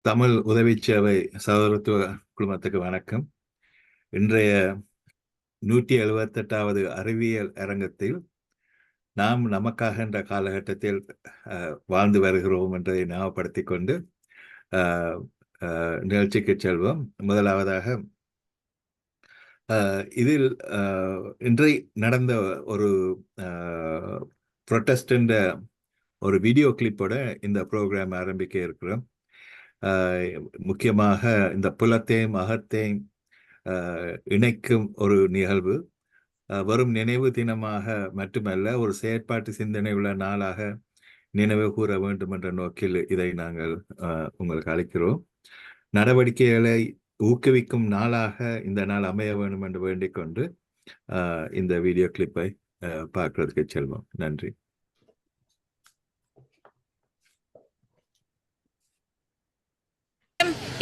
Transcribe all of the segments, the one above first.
தமிழ் உதவி சேவை சகோதரத்துவ குழுமத்துக்கு வணக்கம். இன்றைய 178வது அறிவியல் அரங்கத்தில் நாம் நமக்காக என்ற காலகட்டத்தில் வாழ்ந்து வருகிறோம் என்பதை ஞாபகப்படுத்திக் கொண்டு நிகழ்ச்சிக்கு செல்வோம். முதலாவதாக இதில் இன்றை நடந்த ஒரு ப்ரொட்டஸ்ட் என்ற ஒரு வீடியோ கிளிப்போட இந்த ப்ரோக்ராம் ஆரம்பிக்க இருக்கிறோம். முக்கியமாக இந்த புலத்தையும் அகத்தையும் இணைக்கும் ஒரு நிகழ்வு. வரும் நினைவு தினமாக மட்டுமல்ல, ஒரு செயற்பாட்டு சிந்தனை உள்ள நாளாக நினைவு கூற வேண்டும் என்ற நோக்கில் இதை நாங்கள் உங்களுக்கு அளிக்கிறோம். நடவடிக்கைகளை ஊக்குவிக்கும் நாளாக இந்த நாள் அமைய வேண்டும் என்று வேண்டிக் கொண்டு இந்த வீடியோ கிளிப்பை பார்க்கறதுக்கு செல்வோம். நன்றி.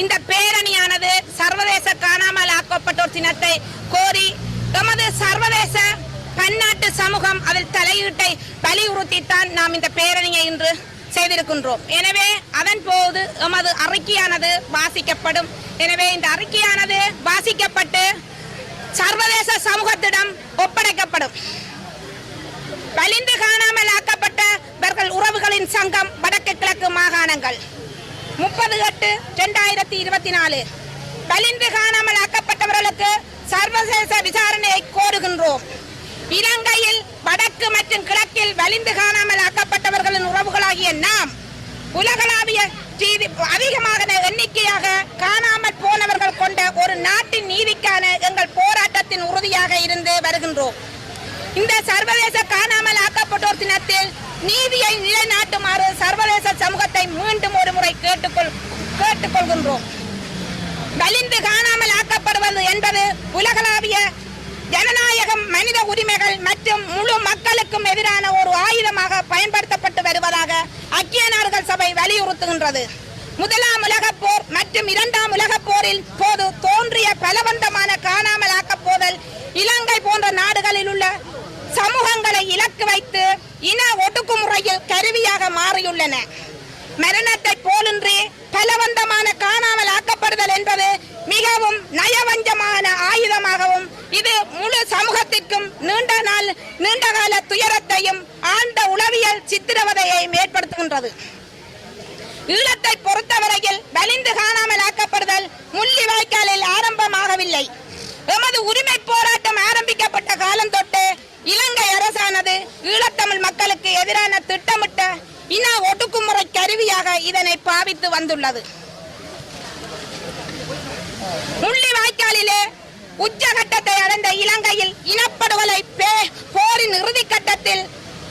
இந்த பேரணியானது சர்வதேச காணாமல் ஆக்கப்பட்டோர் தினத்தை கோரி எமது சர்வதேச பன்னாட்டு சமூகம் அதில் தலையீட்டை வலியுறுத்தித்தான் நாம் இந்த பேரணியை இன்று செய்திருக்கின்றோம். எனவே அதன் போது எமது அறிக்கையானது வாசிக்கப்படும். எனவே இந்த அறிக்கையானது வாசிக்கப்பட்டு சர்வதேச சமூகத்திடம் ஒப்படைக்கப்படும். வலிந்து காணாமல் ஆக்கப்பட்டவர்கள் உறவுகளின் சங்கம் வடக்கு கிழக்கு மாகாணங்கள் 30/8/2024 வலிந்து காணாமல் ஆக்கப்பட்டவர்களுக்கு சர்வதேச விசாரணையை கோருகின்றோம். இலங்கையில் வடக்கு மற்றும் கிழக்கில் வலிந்து காணாமல் ஆக்கப்பட்டவர்களின் உறவுகளாகிய நாம் உலகளாவிய அதிகமாக எண்ணிக்கையாக காணாமல் போனவர்கள் கொண்ட ஒரு நாட்டின் நீதிக்கான எங்கள் போராட்டத்தின் உறுதியாக இருந்து வருகின்றோம். இந்த சர்வதேச காணாமல் ஆக்கப்பட்டோர் தினத்தில் நீதியை நிலைநாட்டுமாறு சர்வதேச சமூகத்தை மீண்டும் ஒரு முறை கேட்டுக்கொள்கின்றோம். வலிந்து காணாமல் ஆக்கப்படுவது என்பது உலகளாவிய ஜனநாயகம், மனித உரிமைகள் மற்றும் முழு மக்களுக்கும் எதிரான ஒரு ஆயுதமாக பயன்படுத்தப்பட்டு வருவதாக ஐக்கிய நாடுகள் சபை வலியுறுத்துகின்றது. முதலாம் உலகப் போர் மற்றும் இரண்டாம் உலகப் போரில் போது தோன்றிய பலவந்தமான காணாமல் ஆக்கப்போதல் இலங்கை போன்ற நாடுகளில் உள்ள சமூகங்களை இலக்கு வைத்து இன ஒடுக்குமுறையில் கருவியாக மாறியுள்ளன. மரணத்தை போலின்றி பலவந்தமான காணாமல் ஆக்கப்படுதல் என்பது மிகவும் நயவஞ்சமான ஆயுதமாகவும் இது முழு சமூகத்திற்கும் நீண்டகால துயரத்தையும் ஆழ்ந்த உளவியல் சித்திரவதையையும் ஏற்படுத்துகின்றது. ஈழத்தை பொறுத்தவரையில் வலிந்து காணாமல் ஆக்கப்படுதல் முள்ளிவாய்க்காலில் ஆரம்பமாகவில்லை. எமது உரிமை போராட்டம் ஆரம்பிக்கப்பட்ட காலம் தொட்டு இலங்கை அரசானது ஈழத்தமிழ் மக்களுக்கு எதிரான திட்டமிட்ட இன ஒடுக்குமுறை கருவியாக இதனை பாவித்து வந்துள்ளது. முள்ளிவாய்க்காலிலே உச்சகட்டத்தை அடைந்த இலங்கையில் இனப்படுகொலை போரின் இறுதி கட்டத்தில்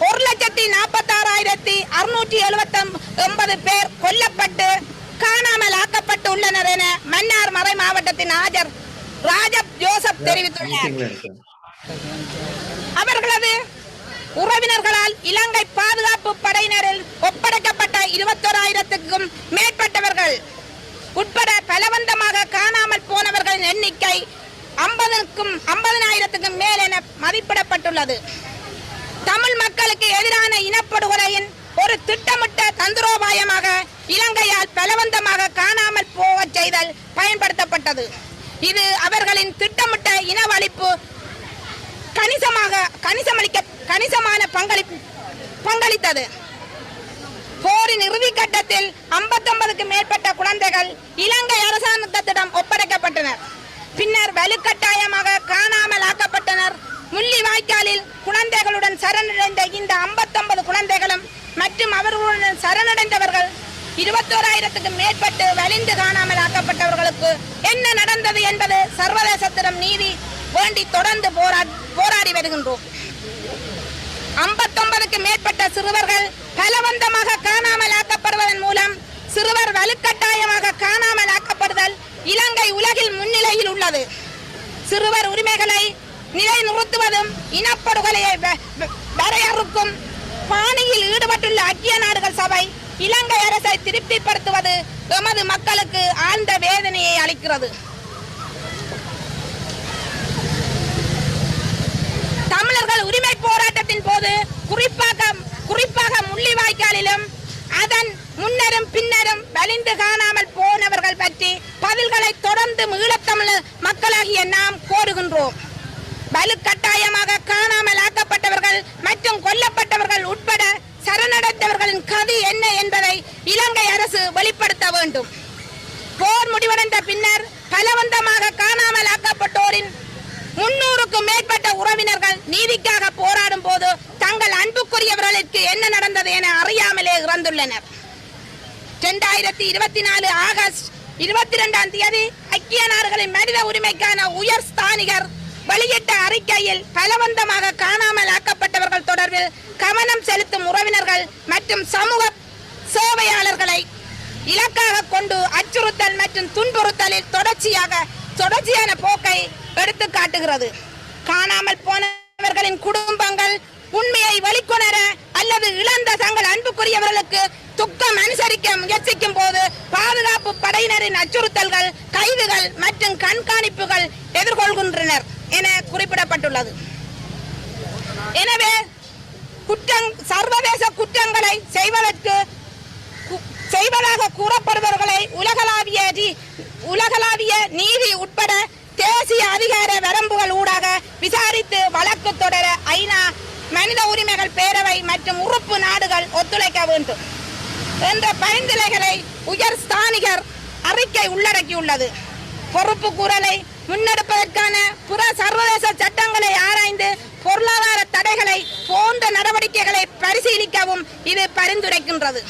1,46,679 பேர் கொல்லப்பட்டு காணாமல் ஆக்கப்பட்டு உள்ளனர் என மன்னார் மறை மாவட்டத்தின் ஆஜர் ராஜப் ஜோசப் தெரிவித்துள்ளார். அவர்களது உறவினர்களால் இலங்கை பாதுகாப்பு படையினரில் ஒப்படைக்கப்பட்ட 21,000க்கும் மேற்பட்டவர்கள் உட்பட பலவந்தமாக காணாமல் போனவர்களின் எண்ணிக்கை 50,000க்கும் மேல் என மதிப்பிடப்பட்டுள்ளது. தமிழ் மக்களுக்கு எதிரான இனப்படுகொலையின் ஒரு திட்டமிட்ட தந்திரோபாயமாக இலங்கையால் பலவந்தமாக காணாமல் போக செய்தல் பயன்படுத்தப்பட்டது. இது அவர்களின் திட்டமிட்ட இனவழிப்பு கணிசமான பங்களித்தது. போரின் இறுதி கட்டத்தில் 59க்கும் மேற்பட்ட குழந்தைகள் இலங்கை அரசாங்கத்திடம் ஒப்படைக்கப்பட்டனர். பின்னர் வலுக்கட்டாயமாக காணாமல் ஆக்கப்பட்டனர். முள்ளிவாய்க்காலில் குழந்தைகளுடன் சரணடைந்த இந்த 59 குழந்தைகளும் மற்றும் அவர்களுடன் சரணடைந்தவர்கள் 21,000க்கும் மேற்பட்டு வலிந்து காணாமல் ஆக்கப்பட்டவர்களுக்கு என்ன நடந்தது என்பது சர்வதேசத்திடம் நீதி வேண்டி தொடர்ந்து போராடி வருகின்றோம். 59க்கும் மேற்பட்ட சிறுவர்கள் பலவந்தமாக காணாமல் ஆக்கப்படுவதன் மூலம் சிறுவர் வலுக்கட்டாயமாக காணாமல் ஆக்கப்படுதல் இலங்கை உலகில் முன்னிலையில் உள்ளது. சிறுவர் உரிமைகளை நிலைநிறுத்துவதும் இனப்படுகொலையை வரையறுக்கும் பாணியில் ஈடுபட்டுள்ள ஐக்கிய நாடுகள் சபை இலங்கை அரசை திருப்திப்படுத்துவது எமது மக்களுக்கு ஆழ்ந்த வேதனையை அளிக்கிறது. தமிழர்கள் உரிமை போராட்டத்தின் போது குறிப்பாக முள்ளிவாய்க்காலிலும் அதன் முன்னரும் பின்னரும் வலிந்து காணாமல் போனவர்கள் பற்றி பதில்களை தொடர்ந்து ஈழத்தமிழ் மக்களாகிய நாம் கோருகின்றோம். வலுக்கட்டாயமாக காணாமல் ஆக்கப்பட்டவர்கள் மற்றும் கொல்லப்பட்டவர்கள் உட்பட சரணடைந்தவர்களின் கதி என்ன என்பதை இலங்கை அரசு வெளிப்படுத்த வேண்டும். போர் முடிவடைந்த பின்னர் பலவந்தமாக காணாமல் ஆக்கப்பட்டோரின் 300க்கும் மேற்பட்ட உறவினர்கள் நீதிக்காக போராடும் போது தங்கள் அன்புக்குரியவர்களுக்கு என்ன நடந்தது என அறியாமலே இறந்துள்ளனர். 2024 ஆகஸ்ட் 22 ஐக்கிய நாடுகளின் மனித உரிமைக்கான உயர் ஸ்தானிகர் வெளியிட்ட அறிக்கையில் பலவந்தமாக காணாமல் ஆக்கப்பட்டவர்கள் தொடர்பில் கவனம் செலுத்தும் உறவினர்கள் மற்றும் சமூக சேவையாளர்களை இலக்காக கொண்டு அச்சுறுத்தல் மற்றும் துன்புறுத்தலில் தொடர்ச்சியான போக்கை எடுத்து காட்டுகிறது. காணாமல் போனவர்களின் குடும்பங்கள் உண்மையை வெளிக்கொணர அல்லது இழந்த தங்கள் அன்புக்குரியவர்களுக்கு துக்கம் அனுசரிக்க முயற்சிக்கும் போது பாதுகாப்பு படையினரின் அச்சுறுத்தல்கள், கைதுகள் மற்றும் கண்காணிப்புகள் எதிர்கொள்கின்றனர் என குறிப்பிடப்பட்டுள்ளது. எனவே சர்வதேச குற்றங்களை செய்வதாக கூறப்படுபவர்களை உலகளாவிய நீதி உட்பட தேசிய அதிகார வரம்புகள் ஊடாக விசாரித்து வழக்கு தொடர ஐநா மனித உரிமைகள் பேரவை மற்றும் உறுப்பு நாடுகள் ஒத்துழைக்க வேண்டும் என்ற பரிந்துரைகளை உயர் ஸ்தானிகர் அறிக்கை உள்ளடக்கியுள்ளது. பொறுப்பு கூறலை முன்னெடுப்பதற்கான புற சர்வதேச சட்டங்களை ஆராய்ந்து பொருளாதார தடைகளை போன்ற நடவடிக்கைகளை பரிசீலிக்கவும் இது பரிந்துரைக்கின்றது.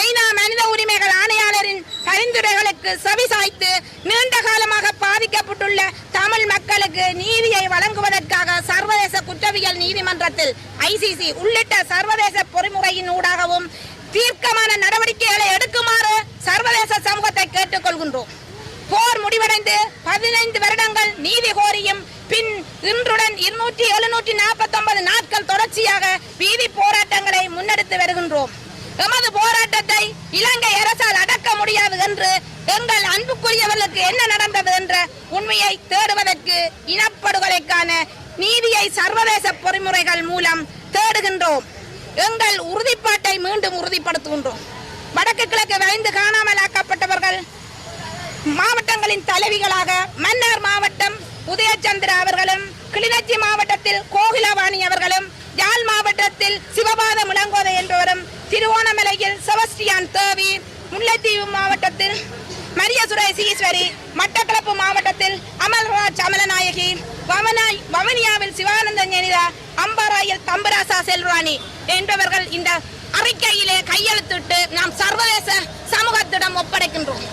ஐநா மனித உரிமைகள் ஆணையாளரின் பரிந்துரைகளுக்கு செவிசாய்த்து நீண்ட காலமாக பாதிக்கப்பட்டுள்ள தமிழ் மக்களுக்கு நீதியை வழங்குவதற்காக சர்வதேச குற்றவியல் நீதிமன்றத்தில் ICC உள்ளிட்ட சர்வதேச பொறிமுறையின் ஊடாகவும் தீர்க்கமான நடவடிக்கைகளை எடுக்குமாறு சர்வதேச சமூகத்தை கேட்டுக்கொள்கின்றோம். போர் முடிவடைந்து 15 வருடங்கள் நீதி கோரியும் பின் இன்றுடன் 749 நாட்கள் தொடர்ச்சியாக வீதி போராட்டங்களை முன்னெடுத்து வருகின்றோம். எமது போராட்டத்தை இலங்கை அரசால் அடக்க முடியாது என்று எங்கள் அன்புக்குரியவர்களுக்கு என்ன நடந்தது என்ற உண்மையை தேடுவதற்கு இனப்படுகொலைக்கான நீதியை சர்வதேச பொறிமுறைகள் மூலம் தேடுகின்றோம். எங்கள் உறுதிப்பாட்டை மீண்டும் உறுதிப்படுத்துகின்றோம். வடக்கு கிழக்கு வளைந்து காணாமல் ஆக்கப்பட்டவர்கள் மாவட்டங்களின் தலைவிகளாக மன்னார் மாவட்டம் உதயச்சந்திரா அவர்களும், கிளிநொச்சி மாவட்டத்தில் கோகிலவாணி அவர்களும், யாழ் மாவட்டத்தில் சிவபாதம் இளங்கோதை என்பவரும், திருவோணமலையில் செபஸ்டியான் தேவி, முல்லைத்தீவு மாவட்டத்தில் மரியசுரை ஈஸ்வரி, மட்டக்களப்பு மாவட்டத்தில் அமல்ராஜ் அமலநாயகி, வவனியாவில் சிவானந்த ஞானிதா, அம்பாராயில் தம்பராசா செல்வாணி என்பவர்கள் இந்த அறிக்கையிலே கையெழுத்திட்டு நாம் சர்வதேச சமூகத்திடம் ஒப்படைக்கின்றோம்.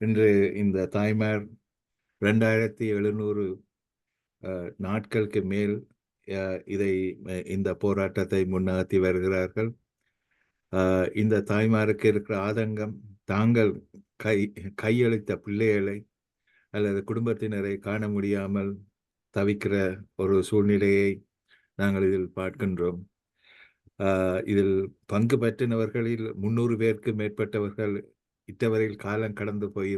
இன்று இந்த தாய்மார் 2700 நாட்களுக்கு மேல் இந்த போராட்டத்தை முன்னகர்த்தி வருகிறார்கள். இந்த தாய்மாருக்கு இருக்கிற ஆதங்கம், தாங்கள் கையளித்த பிள்ளைகளை அல்லது குடும்பத்தினரை காண முடியாமல் தவிக்கிற ஒரு சூழ்நிலையை நாங்கள் இதில் பார்க்கின்றோம். இதில் பங்கு பெற்றினவர்களில் 300 பேருக்கு மேற்பட்டவர்கள் இத்தவரையில் காலம் கடந்து போய்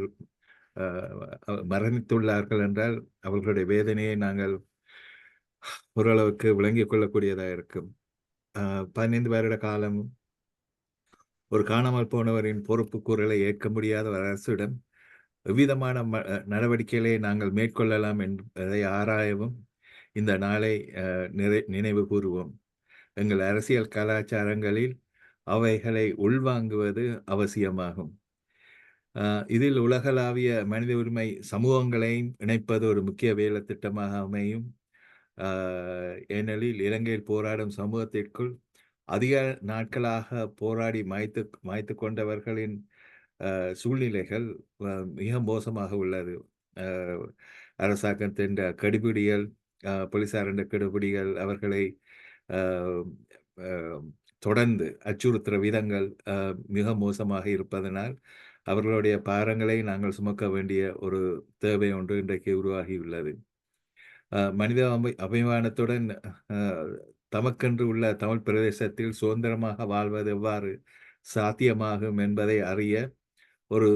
மரணித்துள்ளார்கள் என்றால் அவர்களுடைய வேதனையை நாங்கள் ஓரளவுக்கு விளங்கிக் கொள்ளக்கூடியதாக இருக்கும். 15 வருட காலம் ஒரு காணாமல் போனவரின் பொறுப்பு கூறலை ஏற்க முடியாத அரசுடன் எவ்விதமான நடவடிக்கைகளை நாங்கள் மேற்கொள்ளலாம் என்பதை ஆராயவும் இந்த நாளை நினைவு கூறுவோம். எங்கள் அரசியல் கலாச்சாரங்களில் அவைகளை உள்வாங்குவது அவசியமாகும். இதில் உலகளாவிய மனித உரிமை சமூகங்களையும் இணைப்பது ஒரு முக்கிய வேலை திட்டமாக அமையும். ஏனெனில் இலங்கையில் போராடும் சமூகத்திற்குள் அதிக நாட்களாக போராடி மாய்த்து கொண்டவர்களின் சூழ்நிலைகள் மிக மோசமாக உள்ளது. அரசாங்கத்தின் கெடுபிடிகள், போலீசாரின் கெடுபிடிகள், அவர்களை தொடர்ந்து அச்சுறுத்துகிற விதங்கள் மிக மோசமாக இருப்பதனால் அவர்களுடைய பாரங்களை நாங்கள் சுமக்க வேண்டிய ஒரு தேவை ஒன்று இன்றைக்கு உருவாகியுள்ளது. மனித அபிமானத்துடன் தமக்கென்று உள்ள தமிழ் பிரதேசத்தில் சுதந்திரமாக வாழ்வது எவ்வாறு சாத்தியமாகும் என்பதை அறிய ஒரு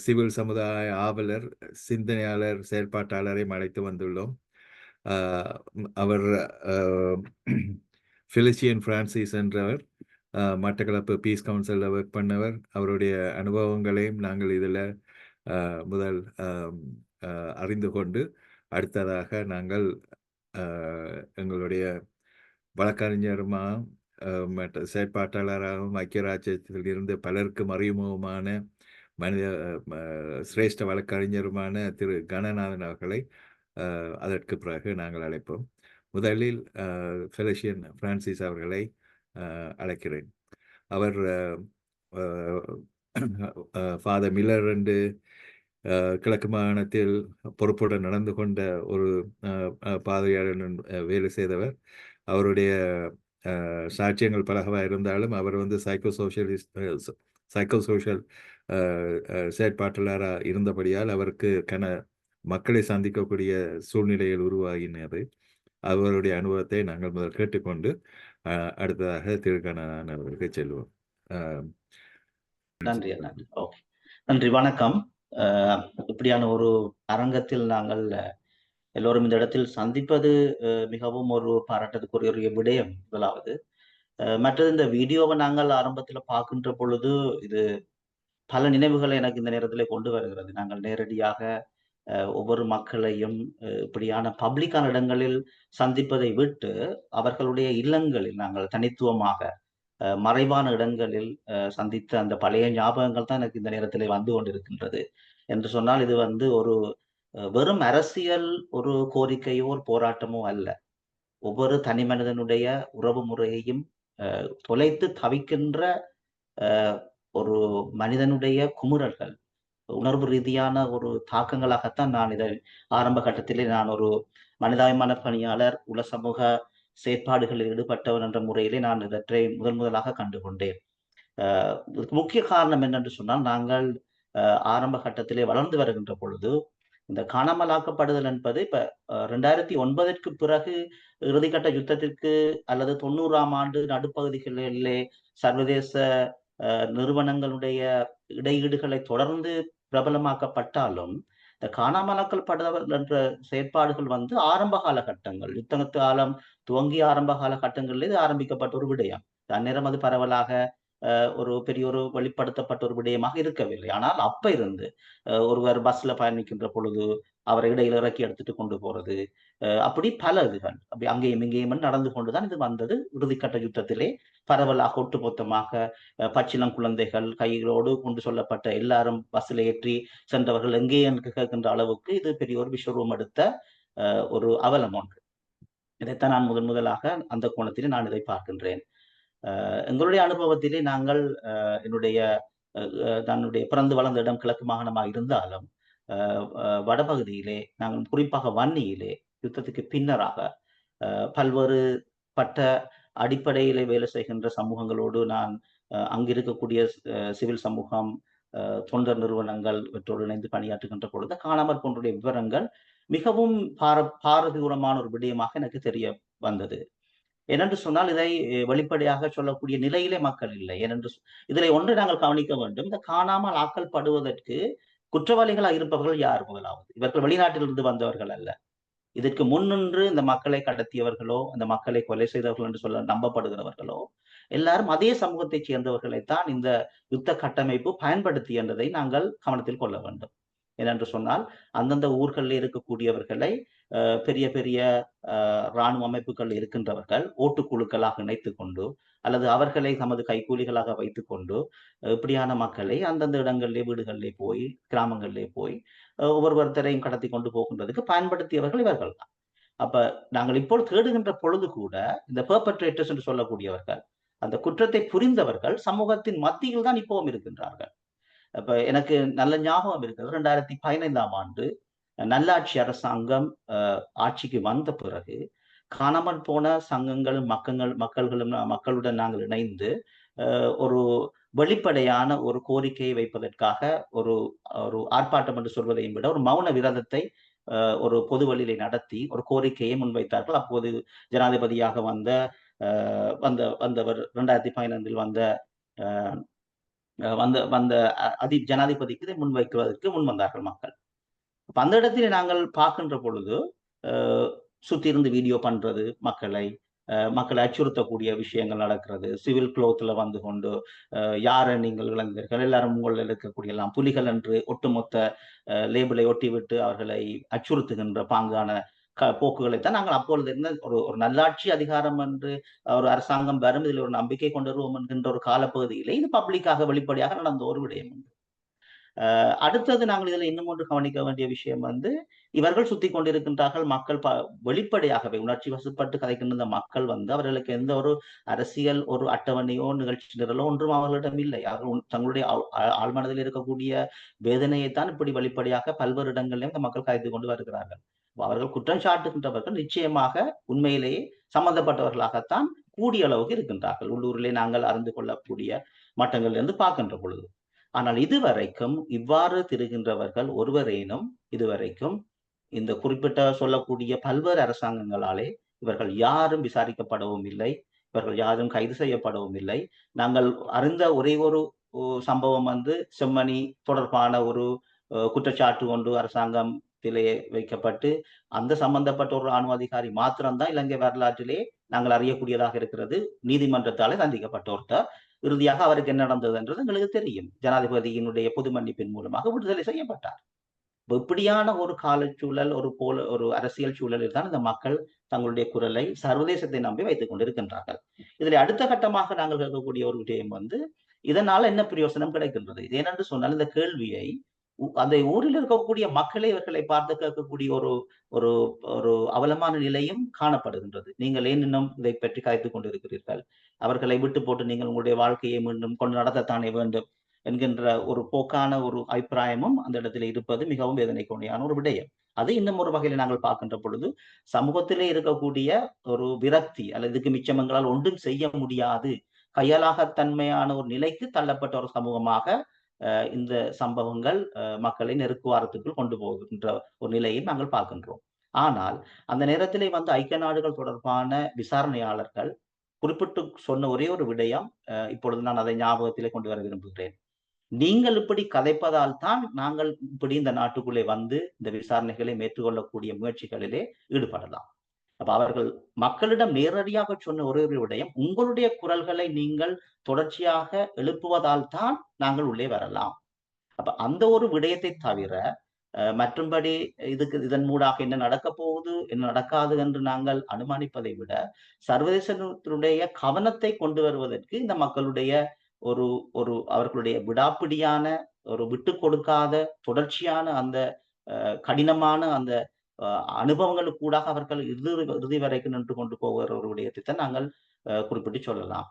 சிவில் சமுதாய ஆவலர், சிந்தனையாளர், செயற்பாட்டாளரை அழைத்து வந்துள்ளோம். அவர் ஃபெலிசியன் பிரான்சிஸ் என்றவர், மட்டக்களப்பு பீஸ் கவுன்சிலில் ஒர்க் பண்ணவர். அவருடைய அனுபவங்களையும் நாங்கள் இதில் முதல் அறிந்து கொண்டு அடுத்ததாக நாங்கள் எங்களுடைய வழக்கறிஞருமாகவும் மற்ற செயற்பாட்டாளராகவும் ஐக்கிய ராஜ்யத்தில் இருந்து பலருக்கும் அறிமுகமான மனித சிரேஷ்ட வழக்கறிஞருமான திரு கணநாதன் அவர்களை அதற்கு பிறகு நாங்கள் அழைப்போம். முதலில் ஃபெலிசியன் பிரான்சிஸ் அவர்களை அழைக்கிறேன். அவர் ஃபாதர் மில்லர் என்று கிழக்கு மாகாணத்தில் பொறுப்புடன் நடந்து கொண்ட ஒரு பாதையாளர் வேலை செய்தவர். அவருடைய சாட்சியங்கள் பலகவாக இருந்தாலும் அவர் சைக்கோ சோஷியல் செயற்பாட்டாளராக இருந்தபடியால் அவருக்கு மக்களை சந்திக்கக்கூடிய சூழ்நிலைகள் உருவாகினது. அவருடைய அனுபவத்தை நாங்கள் முதல் கேட்டுக்கொண்டு அடுத்ததாக திருக்கணன் அவர்களுக்கு செல்வோம். நன்றி. ஓகே, நன்றி, வணக்கம். இப்படியான ஒரு அரங்கத்தில் நாங்கள் எல்லோரும் இந்த இடத்தில் சந்திப்பது மிகவும் ஒரு பாராட்டத்துக்குரிய விடயம் முதலாவது. மற்றது இந்த வீடியோவை நாங்கள் ஆரம்பத்தில் பார்க்கின்ற பொழுது இது பல நினைவுகளை எனக்கு இந்த நேரத்தில் கொண்டு வருகிறது. நாங்கள் நேரடியாக ஒவ்வொரு மக்களையும் இப்படியான பப்ளிக்கான இடங்களில் சந்திப்பதை விட்டு அவர்களுடைய இல்லங்களில் நாங்கள் தனித்துவமாக மறைவான இடங்களில் சந்தித்த அந்த பழைய ஞாபகங்கள் தான் எனக்கு இந்த நேரத்தில் வந்து கொண்டிருக்கின்றது. என்று சொன்னால் இது ஒரு வெறும் அரசியல் ஒரு கோரிக்கையோ ஒரு போராட்டமோ அல்ல. ஒவ்வொரு தனி மனிதனுடைய உறவு முறையையும் தொலைத்து தவிக்கின்ற ஒரு மனிதனுடைய குமுறல்கள், உணர்வு ரீதியான ஒரு தாக்கங்களாகத்தான் நான் இதை ஆரம்ப கட்டத்திலே நான் ஒரு மனிதாயமான பணியாளர், உல சமூக செயற்பாடுகளில் ஈடுபட்டவர் என்ற முறையிலே நான் இவற்றை முதலாக கண்டுகொண்டேன். முக்கிய காரணம் என்னென்று சொன்னால், நாங்கள் ஆரம்ப கட்டத்திலே வளர்ந்து வருகின்ற பொழுது இந்த காணாமலாக்கப்படுதல் என்பது இப்ப 2009 பிறகு இறுதிக்கட்ட யுத்தத்திற்கு அல்லது 90ஆம் ஆண்டு நடுப்பகுதிகளிலே சர்வதேச நிறுவனங்களுடைய இடையீடுகளை தொடர்ந்து பிரபலமாக்கப்பட்டாலும் இந்த காணாமலாக்கப்படுதல் என்ற செயற்பாடுகள் ஆரம்ப காலகட்டங்கள், யுத்த காலம் துவங்கிய ஆரம்ப காலகட்டங்களில் இது ஆரம்பிக்கப்பட்ட ஒரு விடயம். அந்நேரம் அது பரவலாக ஒரு பெரிய ஒரு வெளிப்படுத்தப்பட்ட ஒரு விடயமாக இருக்கவில்லை. ஆனால் அப்ப இருந்து ஒருவர் பஸ்ல பயணிக்கின்ற பொழுது அவரை இடையில இறக்கி எடுத்துட்டு கொண்டு போறது, அப்படி பல இதுகள் அப்படி அங்கேயும் இங்கேயும் நடந்து கொண்டுதான் இது வந்தது. இறுதிக்கட்ட யுத்தத்திலே பரவலாக ஒட்டுமொத்தமாக பச்சிளம் குழந்தைகள் கைகளோடு கொண்டு சொல்லப்பட்ட எல்லாரும் பஸ்ல ஏற்றி சென்றவர்கள் எங்கே என்று கேட்கின்ற அளவுக்கு இது பெரிய ஒரு விஸ்வரூபம் எடுத்த ஒரு அவலம் ஒன்று. இதைத்தான் நான் முதலாக அந்த கோணத்திலே நான் இதை பார்க்கின்றேன். எங்களுடைய அனுபவத்திலே நாங்கள் தன்னுடைய பிறந்து வளர்ந்த இடம் கிழக்கு மாகாணமாக இருந்தாலும் வடபகுதியிலே நாங்கள் குறிப்பாக வன்னியிலே யுத்தத்துக்கு பின்னராக பல்வேறு பட்ட அடிப்படையிலே வேலை செய்கின்ற சமூகங்களோடு நான் அங்கிருக்கக்கூடிய சிவில் சமூகம், தொண்டர் நிறுவனங்கள் இவற்றோடு இணைந்து பணியாற்றுகின்ற பொழுது காணாமற் போன்றுடைய விவரங்கள் மிகவும் பாரதூரமான ஒரு விடயமாக எனக்கு தெரிய வந்தது. ஏனென்று சொன்னால் இதை வெளிப்படையாக சொல்லக்கூடிய நிலையிலே மக்கள் இல்லை. ஏனென்று இதில் ஒன்றை நாங்கள் கவனிக்க வேண்டும். இந்த காணாமல் ஆக்கல் படுவதற்கு குற்றவாளிகளாக இருப்பவர்கள் யார்? முதலாவது, இவர்கள் வெளிநாட்டிலிருந்து வந்தவர்கள் அல்ல. இதற்கு முன்னின்று இந்த மக்களை கடத்தியவர்களோ அந்த மக்களை கொலை செய்தவர்கள் என்று சொல்ல நம்பப்படுகிறவர்களோ எல்லாரும் அதே சமூகத்தைச் சேர்ந்தவர்களைத்தான் இந்த யுத்த கட்டமைப்பு பயன்படுத்தி என்றதை நாங்கள் கவனத்தில் கொள்ள வேண்டும். ஏனென்று சொன்னால் அந்தந்த ஊர்களில் இருக்கக்கூடியவர்களை பெரிய பெரிய இராணுவ அமைப்புகள் இருக்கின்றவர்கள் ஓட்டுக்குழுக்களாக இணைத்துக் கொண்டு அல்லது அவர்களை தமது கைக்கூலிகளாக வைத்துக் கொண்டு இப்படியான மக்களை அந்தந்த இடங்களிலே, வீடுகளிலே போய், கிராமங்களிலே போய் ஒவ்வொருத்தரையும் கடத்தி கொண்டு போகின்றதுக்கு பயன்படுத்தியவர்கள் இவர்கள் தான். அப்ப நாங்கள் இப்போ தேடுகின்ற பொழுது கூட இந்த பெர்பட்ரேட்டர்ஸ் என்று சொல்லக்கூடியவர்கள், அந்த குற்றத்தை புரிந்தவர்கள் சமூகத்தின் மத்தியில் தான் இப்பவும் இருக்கின்றார்கள். அப்ப எனக்கு நல்ல ஞாபகம் இருக்கிறது, 2015ஆம் ஆண்டு நல்லாட்சி அரசாங்கம் ஆட்சிக்கு வந்த பிறகு காணாமல் போன சங்கங்களும் மக்களுடன் நாங்கள் இணைந்து ஒரு வெளிப்படையான ஒரு கோரிக்கையை வைப்பதற்காக ஒரு ஆர்ப்பாட்டம் என்று சொல்வதையும் விட ஒரு மௌன விரதத்தை ஒரு பொது வழியிலே நடத்தி ஒரு கோரிக்கையை முன்வைத்தார்கள். அப்போது ஜனாதிபதியாக வந்தவர் 2015 வந்த வந்த வந்த ஜனாதிபதிக்கு இதை முன்வைக்குவதற்கு முன் வந்தார்கள் மக்கள். அந்த இடத்துல நாங்கள் பார்க்கின்ற பொழுது சுத்தி இருந்து வீடியோ பண்றது, மக்களை அச்சுறுத்தக்கூடிய விஷயங்கள் நடக்கிறது. சிவில் குளோத்ல வந்து கொண்டு யாரை நீங்கள் இளைஞர்கள் எல்லாரும் உங்களில் இருக்கக்கூடிய எல்லாம் புலிகள் என்று ஒட்டுமொத்த லேபிளை ஒட்டிவிட்டு அவர்களை அச்சுறுத்துகின்ற பாங்கான போக்குகளைத்தான் நாங்கள் அப்பொழுது இருந்த ஒரு நல்லாட்சி அதிகாரம் என்று ஒரு அரசாங்கம் வரும், இதில் ஒரு நம்பிக்கை கொண்டு வருவோம் என்கின்ற ஒரு காலப்பகுதியிலே இது பப்ளிக்காக வெளிப்படையாக நடந்த ஒரு விடயம் உண்டு. அடுத்தது நாங்கள் இதில் இன்னும் ஒன்று கவனிக்க வேண்டிய விஷயம் வந்து, இவர்கள் சுத்தி கொண்டிருக்கின்றார்கள் மக்கள் வெளிப்படையாகவே உணர்ச்சி வசப்பட்டு கதைக்கின்ற மக்கள் வந்து அவர்களுக்கு எந்த ஒரு அரசியல் ஒரு அட்டவணையோ நிகழ்ச்சி நிரலோ ஒன்றும் அவர்களிடம் இல்லை. அவர்கள் தங்களுடைய ஆழ்மனதில் இருக்கக்கூடிய வேதனையைத்தான் இப்படி வெளிப்படையாக பல்வேறு இடங்களிலும் இந்த மக்கள் கதைத்து கொண்டு வருகிறார்கள். அவர்கள் குற்றம் சாட்டுகின்றவர்கள் நிச்சயமாக உண்மையிலேயே சம்பந்தப்பட்டவர்களாகத்தான் கூடிய அளவுக்கு இருக்கின்றார்கள், உள்ளூரிலே நாங்கள் அறிந்து கொள்ளக்கூடிய மட்டங்களிலிருந்து பார்க்கின்ற பொழுது. ஆனால் இதுவரைக்கும் இவ்வாறு திரிகின்றவர்கள் ஒருவரேனும் இதுவரைக்கும் இந்த குறிப்பிட்ட சொல்லக்கூடிய பல்வேறு அரசாங்கங்களாலே இவர்கள் யாரும் விசாரிக்கப்படவும் இல்லை, இவர்கள் யாரும் கைது செய்யப்படவும் இல்லை. நாங்கள் அறிந்த ஒரே ஒரு சம்பவம் வந்து செம்மணி தொடர்பான ஒரு குற்றச்சாட்டு கொண்டு அரசாங்கத்திலே வைக்கப்பட்டு அந்த சம்பந்தப்பட்ட ஒரு ராணுவ அதிகாரி மாத்திரம்தான் இலங்கை வரலாற்றிலே நாங்கள் அறியக்கூடியதாக இருக்கிறது நீதிமன்றத்தாலே சந்திக்கப்பட்ட ஒருத்தர். இறுதியாக அவருக்கு என்ன நடந்தது என்றது எங்களுக்கு தெரியும். ஜனாதிபதியினுடைய பொது மன்னிப்பின் மூலமாக விடுதலை செய்யப்பட்டார். இப்படியான ஒரு காலச்சூழல், ஒரு அரசியல் சூழலில் தான் இந்த மக்கள் தங்களுடைய குரலை சர்வதேசத்தை நம்பி வைத்துக் கொண்டிருக்கின்றார்கள். இதில் அடுத்த கட்டமாக நாங்கள் கேட்கக்கூடிய ஒரு விடயம் வந்து, இதனால என்ன பிரயோசனம் கிடைக்கின்றது? ஏனென்று சொன்னால் இந்த கேள்வியை அந்த ஊரில் இருக்கக்கூடிய மக்களை இவர்களை பார்த்து கேட்கக்கூடிய ஒரு ஒரு அவலமான நிலையும் காணப்படுகின்றது. நீங்கள் ஏன் இன்னும் இதை பற்றி கதைத்துக் கொண்டிருக்கிறீர்கள்? அவர்களை விட்டு போட்டு நீங்கள் உங்களுடைய வாழ்க்கையை மீண்டும் கொண்டு நடத்தத்தானே வேண்டும் என்கின்ற ஒரு போக்கான ஒரு அபிப்பிராயமும் அந்த இடத்துல இருப்பது மிகவும் வேதனைக்குரியான ஒரு விடயம். அது இன்னும் ஒரு வகையில் நாங்கள் பார்க்கின்ற பொழுது சமூகத்திலே இருக்கக்கூடிய ஒரு விரக்தி அல்லது இதுக்கு மிச்சமங்களால் ஒன்றும் செய்ய முடியாது, கையாளாகத்தன்மையான ஒரு நிலைக்கு தள்ளப்பட்ட ஒரு சமூகமாக இந்த சம்பவங்கள் மக்களை நெருக்குவாரத்துக்குள் கொண்டு போகின்ற ஒரு நிலையை நாங்கள் பார்க்கின்றோம். ஆனால் அந்த நேரத்திலே வந்து ஐக்கிய நாடுகள் தொடர்பான விசாரணையாளர்கள் குறிப்பிட்டு சொன்ன ஒரே ஒரு விடயம், இப்பொழுது நான் அதை ஞாபகத்திலே கொண்டு வர விரும்புகிறேன். நீங்கள் இப்படி கதைப்பதால் தான் நாங்கள் இப்படி இந்த நாட்டுக்குள்ளே வந்து இந்த விசாரணைகளை மேற்கொள்ளக்கூடிய முயற்சிகளிலே ஈடுபடலாம். அப்ப அவர்கள் மக்களிடம் நேரடியாக சொன்ன ஒரே ஒரு விடயம், உங்களுடைய குரல்களை நீங்கள் தொடர்ச்சியாக எழுப்புவதால் தான் நாங்கள் உள்ளே வரலாம். அப்ப அந்த ஒரு விடயத்தை தவிர மற்றும்படி இதன் மூடாக என்ன நடக்க போகுது என்ன நடக்காது என்று நாங்கள் அனுமானிப்பதை விட சர்வதேசத்தினுடைய கவனத்தை கொண்டு வருவதற்கு இந்த மக்களுடைய ஒரு அவர்களுடைய விடாப்பிடியான ஒரு விட்டு கொடுக்காத தொடர்ச்சியான அந்த கடினமான அந்த அனுபவங்களுக்கு கூடாக அவர்கள் இறுதி வரைக்கும் நின்று கொண்டு போகிற ஒரு விடயத்தை தான் நாங்கள் குறிப்பிட்டு சொல்லலாம்.